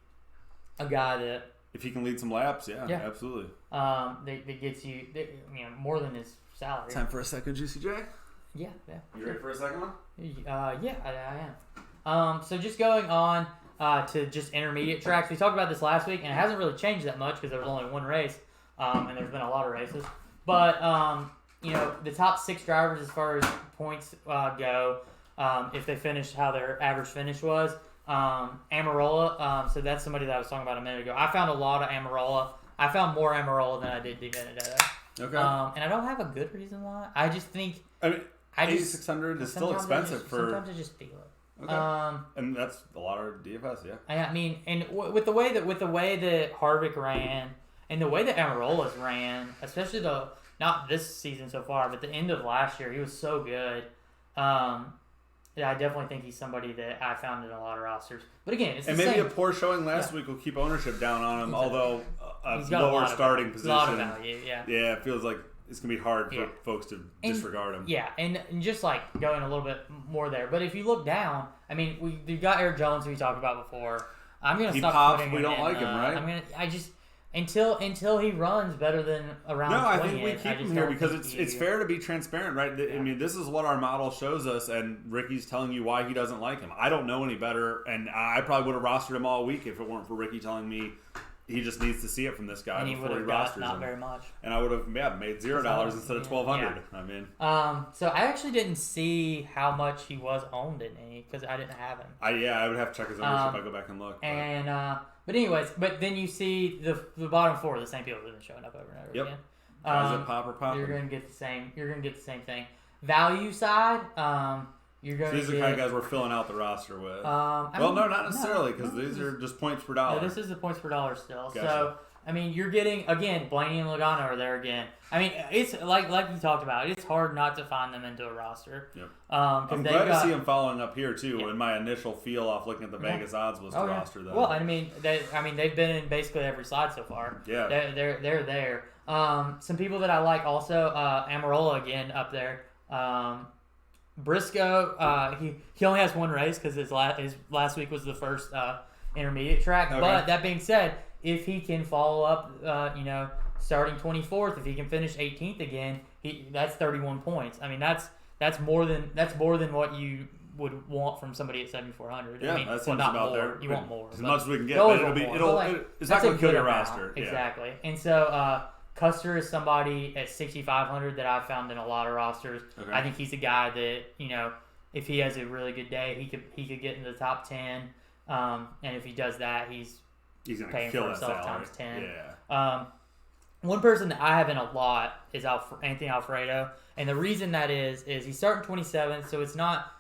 a guy that... If he can lead some laps, yeah. Absolutely. That gets you, more than his salary. Time for a second, Juicy J? Yeah. You ready for a second one? Yeah, I am. So just going on to just intermediate tracks. We talked about this last week, and it hasn't really changed that much because there was only one race, and there's been a lot of races. But... the top 6 drivers as far as points go, if they finished how their average finish was, Amarola, so that's somebody that I was talking about a minute ago. I found a lot of Amarola. I found more Amarola than I did DiBenedetto. Okay. And I don't have a good reason why. I just think... I mean, 8,600 is still expensive for... Sometimes I just feel it. Okay. And that's a lot of DFS, yeah. I mean, and with the way that Harvick ran, and the way that Amarola's ran, especially not this season so far, but the end of last year, he was so good. I definitely think he's somebody that I found in a lot of rosters. But again, it's the same. And maybe a poor showing last week will keep ownership down on him, although a lower starting position. A lot of value, yeah. Yeah, it feels like it's going to be hard for folks to disregard him. Yeah, and just like going a little bit more there. But if you look down, I mean, we've got Eric Jones, who we talked about before. I'm going to stop putting him in. We don't like him, right? Until he runs better than around 20th. No, I think we keep him here because it's fair to be transparent, right? Yeah. I mean, this is what our model shows us, and Ricky's telling you why he doesn't like him. I don't know any better, and I probably would have rostered him all week if it weren't for Ricky telling me he just needs to see it from this guy before he rosters him. Not very much. And I would have made $0 instead of $1,200. Yeah. I mean, so I actually didn't see how much he was owned in any because I didn't have him. I would have to check his ownership. I go back and look. But anyways, then you see the bottom 4, the same people that have been showing up over and over again. Guys that pop. You're going to get the same thing. Value side, you're going to these are the kind of guys we're filling out the roster with. Not necessarily because these are just points per dollar. No, this is the points per dollar still. Gotcha. So I mean, you're getting again Blaney and Logano are there again. I mean, it's like you talked about. It's hard not to find them into a roster. Yep. I'm glad to see him following up here too. In my initial feel off looking at the Vegas odds was to roster them. Well, I mean, they've been in basically every side so far. Yeah, they're there. Some people that I like also Amarola again up there. Briscoe, he only has one race because his last week was the first intermediate track. Okay. But that being said, if he can follow up, starting 24th, if he can finish 18th again, that's 31 points. I mean, that's more than what you would want from somebody at 7,400. Yeah, I mean, that seems about there. You want more as much as we can get. But it's not going to kill your roster. Exactly. Yeah. And so Custer is somebody at 6,500 that I've found in a lot of rosters. Okay. I think he's a guy that if he has a really good day, he could get into the top 10. And if he does that, he's going to paying kill for himself salary. times 10. Yeah. One person that I have in a lot is Anthony Alfredo, and the reason that is he's starting 27th, so it's not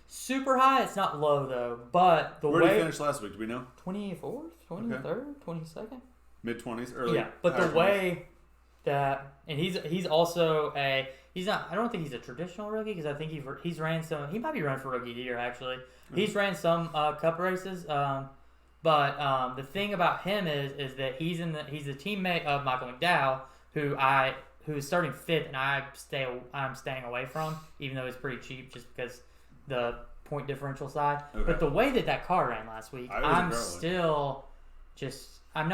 super high. It's not low though. But where did he finish last week? Do we know? 24th, 23rd, 22nd, mid-20s, early. Yeah, but the way that he's also he's not. I don't think he's a traditional rookie because I think he's ran some. He might be running for rookie of the year actually. Mm-hmm. He's ran some cup races. But the thing about him is that he's a teammate of Michael McDowell, who is starting 5th, and I'm staying away from, even though he's pretty cheap, just because the point differential side. Okay. But the way that car ran last week, I'm still I'm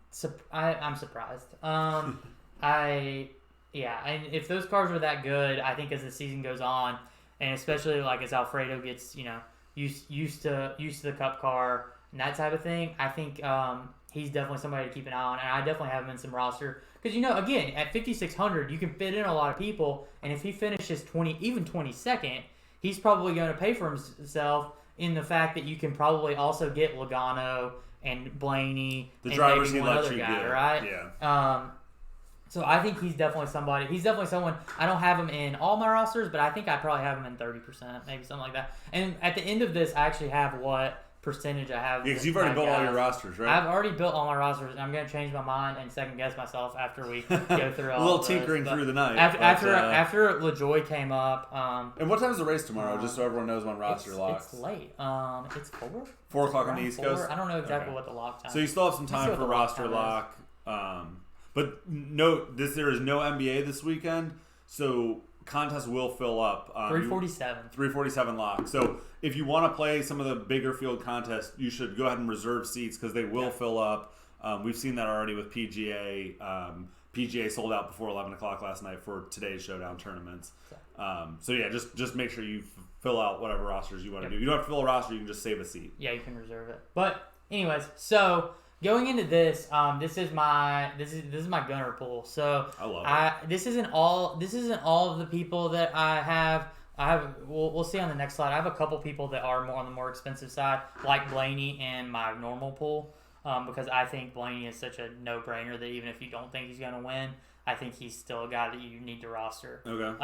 surprised. And if those cars were that good, I think as the season goes on, and especially like as Alfredo gets used to the Cup car. And that type of thing, I think he's definitely somebody to keep an eye on, and I definitely have him in some roster because again at 5,600 you can fit in a lot of people, and if he finishes 22nd, he's probably going to pay for himself in the fact that you can probably also get Logano and Blaney, the and drivers maybe he one lets other you guy, get, right? Yeah. So I think he's definitely somebody. He's definitely someone. I don't have him in all my rosters, but I think I probably have him in 30%, maybe something like that. And at the end of this, I actually have what percentage I have. Yeah, because you've already built all your rosters, right? I've already built all my rosters, and I'm going to change my mind and second guess myself after we go through all a little of tinkering those. through the night. After LaJoy came up. And what time is the race tomorrow? Just so everyone knows when roster locks. It's late. It's 4. 4 o'clock on the East Coast. I don't know exactly what the lock time. So you still have some time for roster lock. But note there is no NBA this weekend, so contests will fill up. 347. 347 lock. So if you want to play some of the bigger field contests, you should go ahead and reserve seats because they will fill up. We've seen that already with PGA. PGA sold out before 11 o'clock last night for today's Showdown tournaments. So yeah, just make sure you fill out whatever rosters you want to do. You don't have to fill a roster; you can just save a seat. Yeah, you can reserve it. But anyways, so going into this, this is my gunner pool. So I love it. This isn't all of the people that I have. We'll see on the next slide. I have a couple people that are more on the more expensive side, like Blaney in my normal pool, because I think Blaney is such a no-brainer that even if you don't think he's going to win, I think he's still a guy that you need to roster. Okay.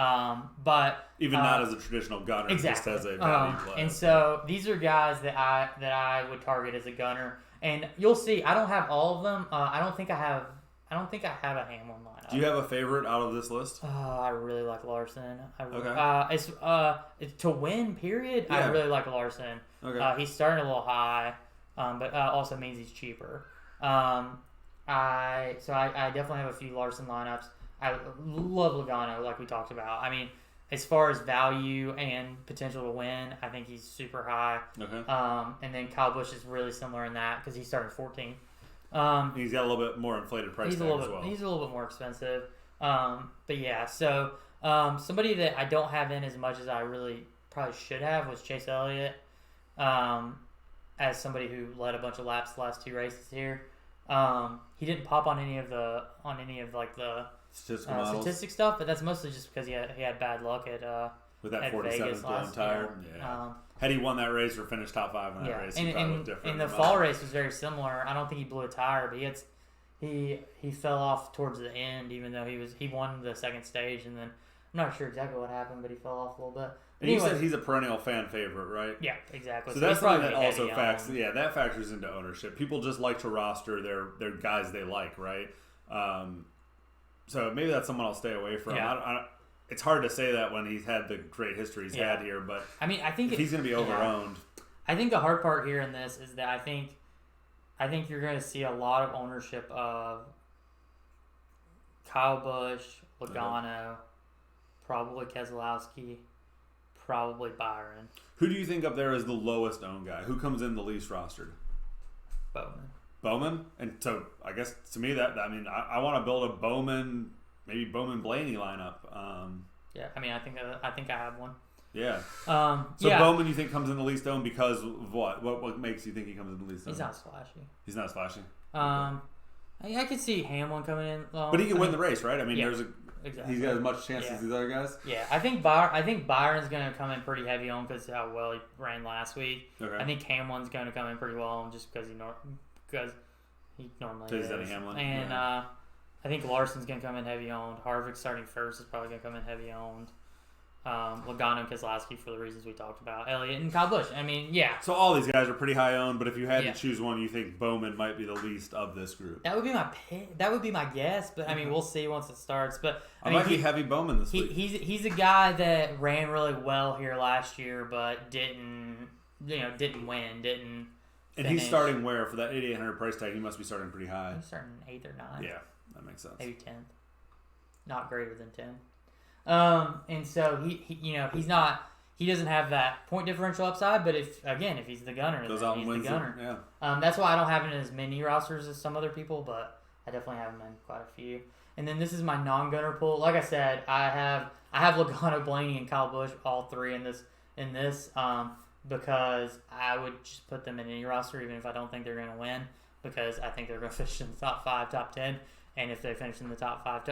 But even not as a traditional gunner, exactly. just as a value player. And so these are guys that I would target as a gunner. And you'll see, I don't have all of them. I don't think I have a Hamlin lineup. Do you have a favorite out of this list? I really like Larson. Okay. It's to win. Period. Yeah. I really like Larson. Okay. He's starting a little high, but also means he's cheaper. I definitely have a few Larson lineups. I love Logano, like we talked about. I mean, as far as value and potential to win, I think he's super high. Okay. And then Kyle Busch is really similar in that because he's starting 14. He's got a little bit more inflated price tag as well. He's a little bit more expensive. But yeah, so somebody that I don't have in as much as I really probably should have was Chase Elliott. As somebody who led a bunch of laps the last 2 races here. He didn't pop on any of the statistic stuff, but that's mostly just because he had bad luck with that at 47th Vegas blown tire. Yeah. Had he won that race or finished top 5 in that race, he probably looked different. And the fall race was very similar. I don't think he blew a tire, but he fell off towards the end, even though he won the second stage, and then I'm not sure exactly what happened, but he fell off a little bit. And you said he's a perennial fan favorite, right? Yeah, exactly. So that's something that also that factors into ownership. People just like to roster their guys they like, right? So maybe that's someone I'll stay away from. Yeah. It's hard to say that when he's had the great history he's had here, but I mean, I think if he's going to be overowned. I think the hard part here in this is that I think you're going to see a lot of ownership of Kyle Busch, Logano, probably Keselowski, probably Byron. Who do you think up there is the lowest owned guy? Who comes in the least rostered? Bowman? And so I guess to me I want to build a Bowman, maybe Bowman Blaney lineup. Yeah, I mean I think I have one. Yeah. Bowman you think comes in the least owned because of what? What makes you think he comes in the least owned? He's not splashy. He's not splashy. I could see Hamlin coming in. But he can win the race, right? I mean, exactly. He's got as much chance as these other guys. Yeah, I think Byron's going to come in pretty heavy on because how well he ran last week. Okay. I think Hamlin's going to come in pretty well on just because he normally is. Hamlin. And I think Larson's going to come in heavy owned. Harvick starting first is probably going to come in heavy owned. Logano and Keselowski for the reasons we talked about. Elliott and Kyle Busch. I mean, yeah. So all these guys are pretty high owned, but if you had to choose one, you think Bowman might be the least of this group. That would be my pick. That would be my guess, but I mean, we'll see once it starts. But I might be heavy Bowman this week. He's a guy that ran really well here last year, but didn't win, didn't. And he's starting where for that 8,800 price tag? He must be starting pretty high. He's starting 8th or 9th. Yeah, that makes sense. Maybe 10th, not greater than 10. And so he's not. He doesn't have that point differential upside, but if he's the gunner, goes then out and he's wins the gunner. it. Yeah. That's why I don't have it in as many rosters as some other people, but I definitely have him in quite a few. And then this is my non-gunner pool. Like I said, I have Logano, Blaney, and Kyle Busch, all 3 in this, because I would just put them in any roster, even if I don't think they're going to win, because I think they're going to finish in the top 5, top 10. And if they finish in the top 5,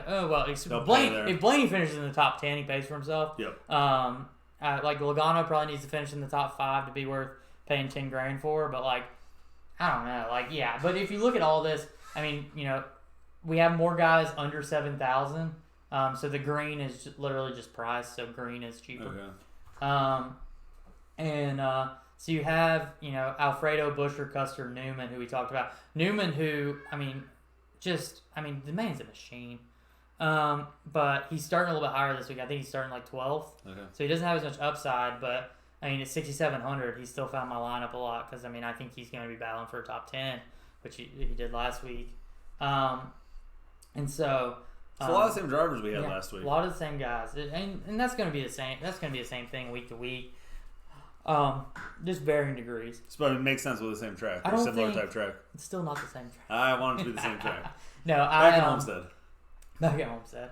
if Blaney finishes in the top 10, he pays for himself. Yep. Like Logano probably needs to finish in the top 5 to be worth paying $10,000 for. But I don't know. But if you look at all this, I mean, we have more guys under 7,000. So the green is literally just price. So green is cheaper. Okay. So you have, Alfredo, Buescher, Custer, Newman, who we talked about. Newman, who, the man's a machine. But he's starting a little bit higher this week. I think he's starting like 12th. Okay. So he doesn't have as much upside, but at 6,700, he still found my lineup a lot because, I think he's going to be battling for a top 10, which he did last week. It's a lot of the same drivers we had last week. A lot of the same guys. And that's going to be the same. That's going to be the same thing week to week. Just varying degrees. But it makes sense with the same track. Or similar type track. It's still not the same track. I want it to be the same track. No, Back at Homestead. Back at Homestead.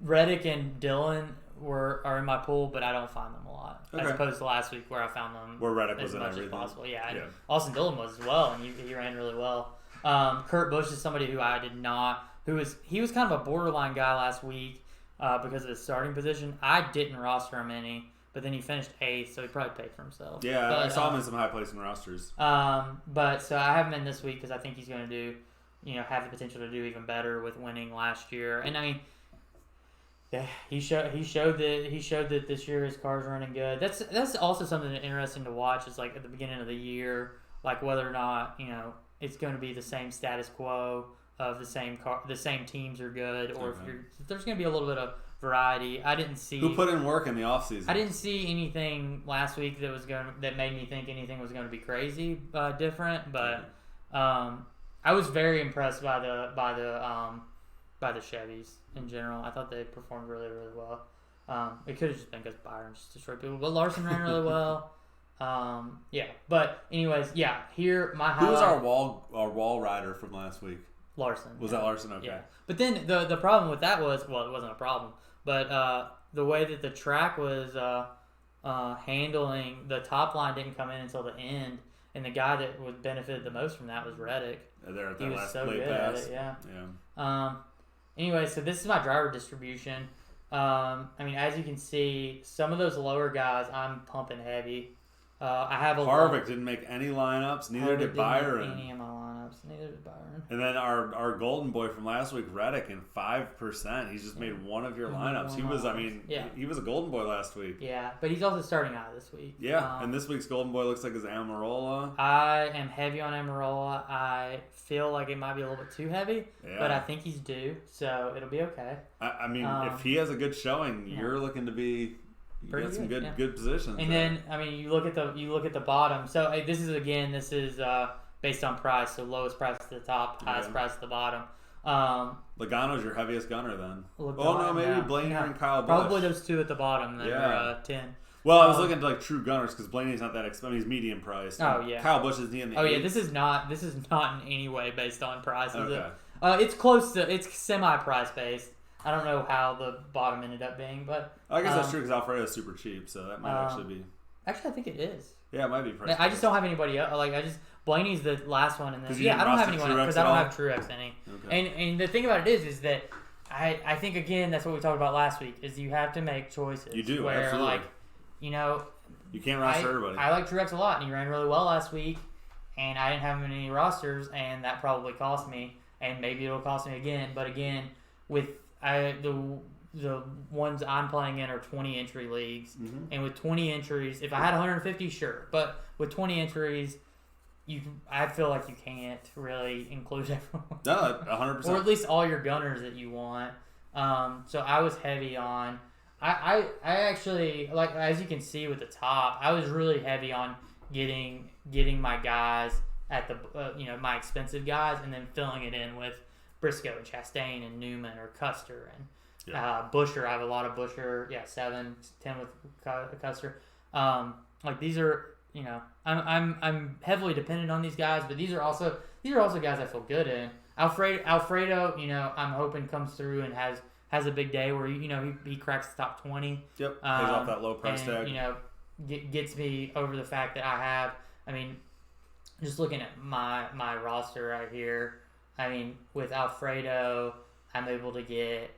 Reddick and Dillon are in my pool, but I don't find them a lot. Okay. As opposed to last week where I found them where Reddick as was much in as possible. Yeah. And Austin Dillon was as well, and he ran really well. Kurt Busch is somebody who I did not. He was kind of a borderline guy last week because of his starting position. I didn't roster him any, but then he finished 8th, so he probably paid for himself. Yeah, I saw him in some high placing rosters. But so I have him in this week because I think he's going to do, have the potential to do even better with winning last year. And he showed that this year his car's running good. That's also something interesting to watch. Is like at the beginning of the year, like whether or not it's going to be the same status quo of the same teams are good, or if there's going to be a little bit of variety. I didn't see who put in work in the offseason. I didn't see anything last week that made me think anything was going to be crazy different. But I was very impressed by the Chevys in general. I thought they performed really, really well. It could have just been because Byron just destroyed people, but Larson ran really well. But anyways, here my highlight. Who was our wall rider from last week? Larson. Was that Larson? Okay. Yeah. But then the problem with that was, well, it wasn't a problem, but the way that the track was handling the top line didn't come in until the end, and the guy that would benefited the most from that was Reddick. There at that he was last so plate good pass. at it, yeah. Anyway, so this is my driver distribution. As you can see, some of those lower guys I'm pumping heavy. I have Harvick didn't make any lineups. Neither did Byron. Any of my lineups. Neither did Byron. And then our golden boy from last week, Reddick, in 5%. He's just made one of your lineups. He was, he was a golden boy last week. Yeah, but he's also starting out this week. Yeah, and this week's golden boy looks like his Amarola. I am heavy on Amarola. I feel like it might be a little bit too heavy, but I think he's due, so it'll be okay. If he has a good showing, you're looking to be. You got some good positions. And then you look at the bottom. So this is based on price. So lowest price at the top, highest price at the bottom. Logano's your heaviest gunner then. Maybe Blaney and Kyle Busch. Probably those two at the bottom that are 10. Well, I was looking at true gunners because Blaney's not that expensive. He's medium priced. Oh yeah. Kyle Busch is in the. Yeah. This is not in any way based on price. Okay. It's close to. It's semi-price based. I don't know how the bottom ended up being, but I guess that's true because Alfredo is super cheap, so that might actually be. Actually, I think it is. Yeah, it might be price. I just don't have anybody else. Blaney's the last one, and then I don't have anyone because I don't have Truex any. Okay. And the thing about it is that I think again that's what we talked about last week is you have to make choices. You do where absolutely. You can't roster everybody. I like Truex a lot, and he ran really well last week, and I didn't have him in any rosters, and that probably cost me, and maybe it'll cost me again. But again, with the ones I'm playing in are 20 entry leagues, and with 20 entries, if I had 150, sure, but with 20 entries, I feel like you can't really include everyone. No, 100%. Or at least all your gunners that you want. So I was heavy on. I actually, like, as you can see with the top, I was really heavy on getting my guys at the my expensive guys, and then filling it in with Briscoe and Chastain and Newman or Custer and Buescher. I have a lot of Buescher. 7, 10 with Custer. These are I'm heavily dependent on these guys, but these are also guys I feel good in. Alfredo, I'm hoping comes through and has a big day where he cracks the top 20. Yep. Pays off that low price tag. Gets me over the fact that I have. Just looking at my roster right here. With Alfredo, I'm able to get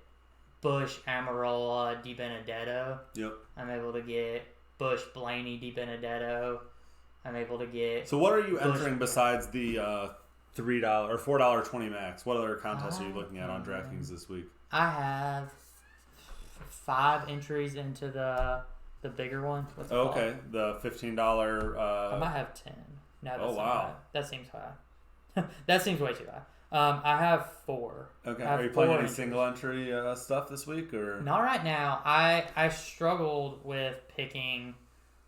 Busch, Amarola, Di Benedetto. Yep. I'm able to get Busch, Blaney, Di Benedetto. I'm able to get. So what are you entering besides the $3 or $4.20 max? What other contests are you looking at on DraftKings this week? I have 5 entries into the The bigger one. What's it Oh, called? okay. The $15. I might have 10. No, that Oh, seems wow. high. That seems high. That seems way too high. I have 4. Okay. I have Are you playing 4 any entries. single entry stuff this week, or? Not right now. I struggled with picking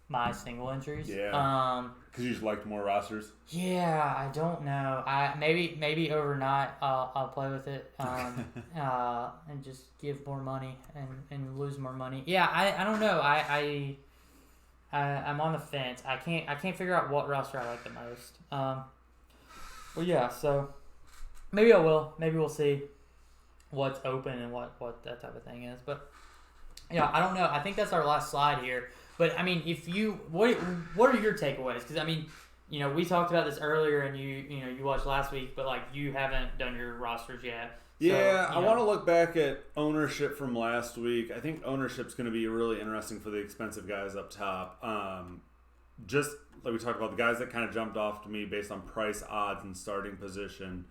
my single entries. Yeah. Because you just liked more rosters. Yeah, I don't know. Maybe overnight I'll play with it and just give more money and lose more money. Yeah, I don't know. I'm on the fence. I can't figure out what roster I like the most. Well, yeah. So maybe I will. Maybe we'll see what's open and what that type of thing is. But yeah, I don't know. I think that's our last slide here. But I mean, if you what are your takeaways? Because I mean, we talked about this earlier, and you watched last week, but like you haven't done your rosters yet. Yeah, I want to look back at ownership from last week. I think ownership's going to be really interesting for the expensive guys up top. Just like we talked about, the guys that kind of jumped off to me based on price, odds, and starting position,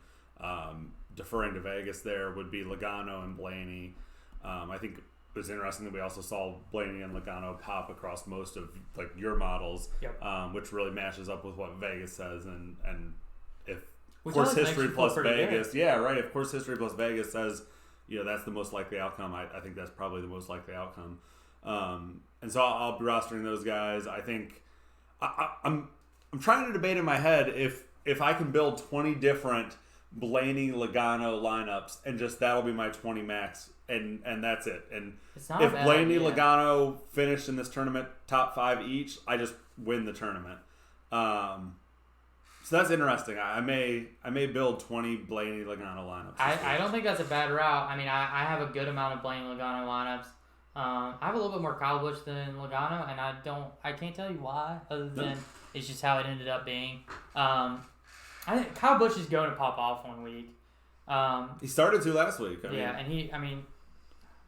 deferring to Vegas there would be Logano and Blaney. I think it was interesting that we also saw Blaney and Logano pop across most of like your models, Yep. Which really matches up with what Vegas says, and if Which course always history makes you feel plus pretty Vegas, good. yeah, right. If course history plus Vegas says that's the most likely outcome, I think that's probably the most likely outcome. And so I'll be rostering those guys. I think I'm trying to debate in my head if I can build 20 different Blaney Logano lineups and just that'll be my 20 max and that's it. And It's not if a bad Blaney idea. Logano finished in this tournament top 5 each, I just win the tournament. So that's interesting. I may build 20 Blaney Logano lineups. I don't think that's a bad route. I mean, I have a good amount of Blaney Logano lineups. I have a little bit more Kyle Busch than Logano, and I can't tell you why, other than it's just how it ended up being. I think Kyle Busch is going to pop off one week. He started to last week. And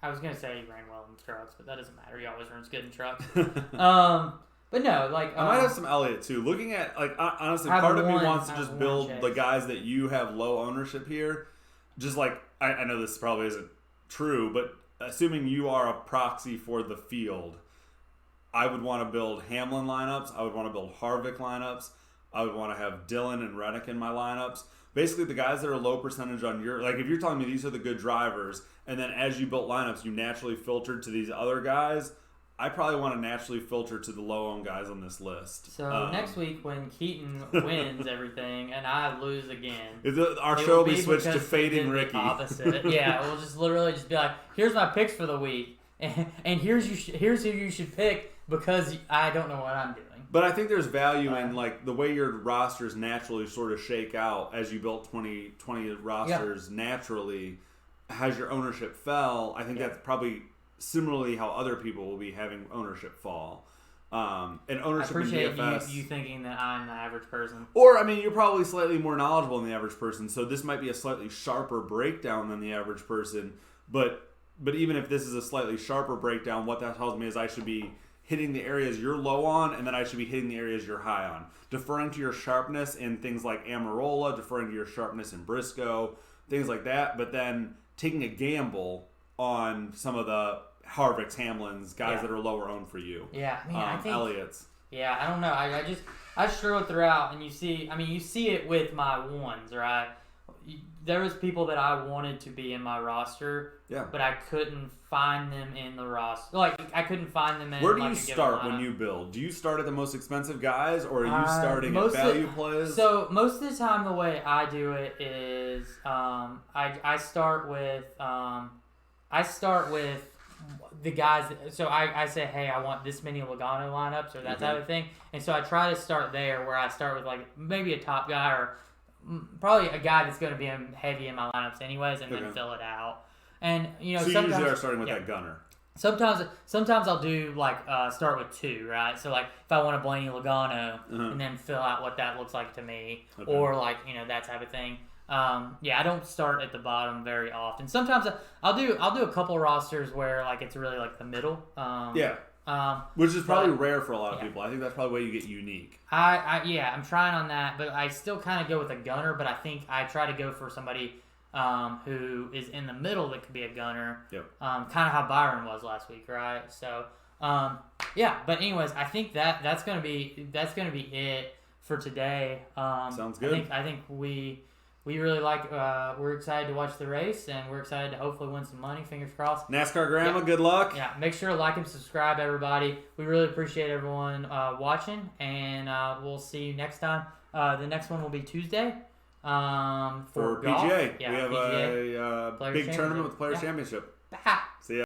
I was gonna say he ran well in trucks, but that doesn't matter. He always runs good in trucks. But no, like I might have some Elliott too. Looking at honestly, have part of me one- wants to have just one build Chase. the guys that you have low ownership here. Just like I know this probably isn't true, but assuming you are a proxy for the field, I would want to build Hamlin lineups. I would want to build Harvick lineups. I would want to have Dillon and Reddick in my lineups. Basically, the guys that are low percentage on your if you're telling me these are the good drivers, and then as you built lineups, you naturally filtered to these other guys. I probably want to naturally filter to the low-owned guys on this list. So next week when Keaton wins everything and I lose again, Our it show will be be switched to because Fading we did Ricky. the opposite. Yeah, we'll just literally just be like, here's my picks for the week, and here's who you should pick because I don't know what I'm doing. But I think there's value in the way your rosters naturally sort of shake out as you built 20 rosters naturally. As your ownership fell, I think that's probably similarly how other people will be having ownership fall. And ownership I appreciate in DFS, you thinking that I'm the average person. or you're probably slightly more knowledgeable than the average person, so this might be a slightly sharper breakdown than the average person. But even if this is a slightly sharper breakdown, what that tells me is I should be hitting the areas you're low on, and then I should be hitting the areas you're high on. Deferring to your sharpness in things like Amarola, deferring to your sharpness in Briscoe, things like that, but then taking a gamble on some of the Harvicks, Hamlins, guys that are lower owned for you. Yeah, I mean, I think Elliott's. Yeah, I don't know. I struggle throughout, and you see it with my ones, right? There was people that I wanted to be in my roster, but I couldn't find them in the roster. Like, I couldn't find them in. Where do like, you a given start when lineup. you build? Do you start at the most expensive guys, or are you starting at value plays? So most of the time, the way I do it is I start with the guys. So I say, hey, I want this many Logano lineups or that type of thing, and so I try to start there, where I start with like maybe a top guy or probably a guy that's going to be heavy in my lineups anyways, and then fill it out. And so you sometimes, usually are starting with that gunner. Sometimes I'll do like start with 2, right? So like if I want a Blaney Logano, and then fill out what that looks like to me, or like that type of thing. I don't start at the bottom very often. Sometimes I'll do a couple rosters where like it's really like the middle. Which is probably rare for a lot of people. I think that's probably the way you get unique. I'm trying on that, but I still kind of go with a gunner. But I think I try to go for somebody who is in the middle that could be a gunner. Kind of how Byron was last week, right? So Yeah, but anyways, I think that's gonna be it for today. Sounds good. I think we really like. We're excited to watch the race, and we're excited to hopefully win some money. Fingers crossed. NASCAR Grandma, good luck. Yeah, make sure to like and subscribe, everybody. We really appreciate everyone watching, and we'll see you next time. The next one will be Tuesday. For PGA, yeah, we have PGA. a big tournament with the Players Championship. Ha!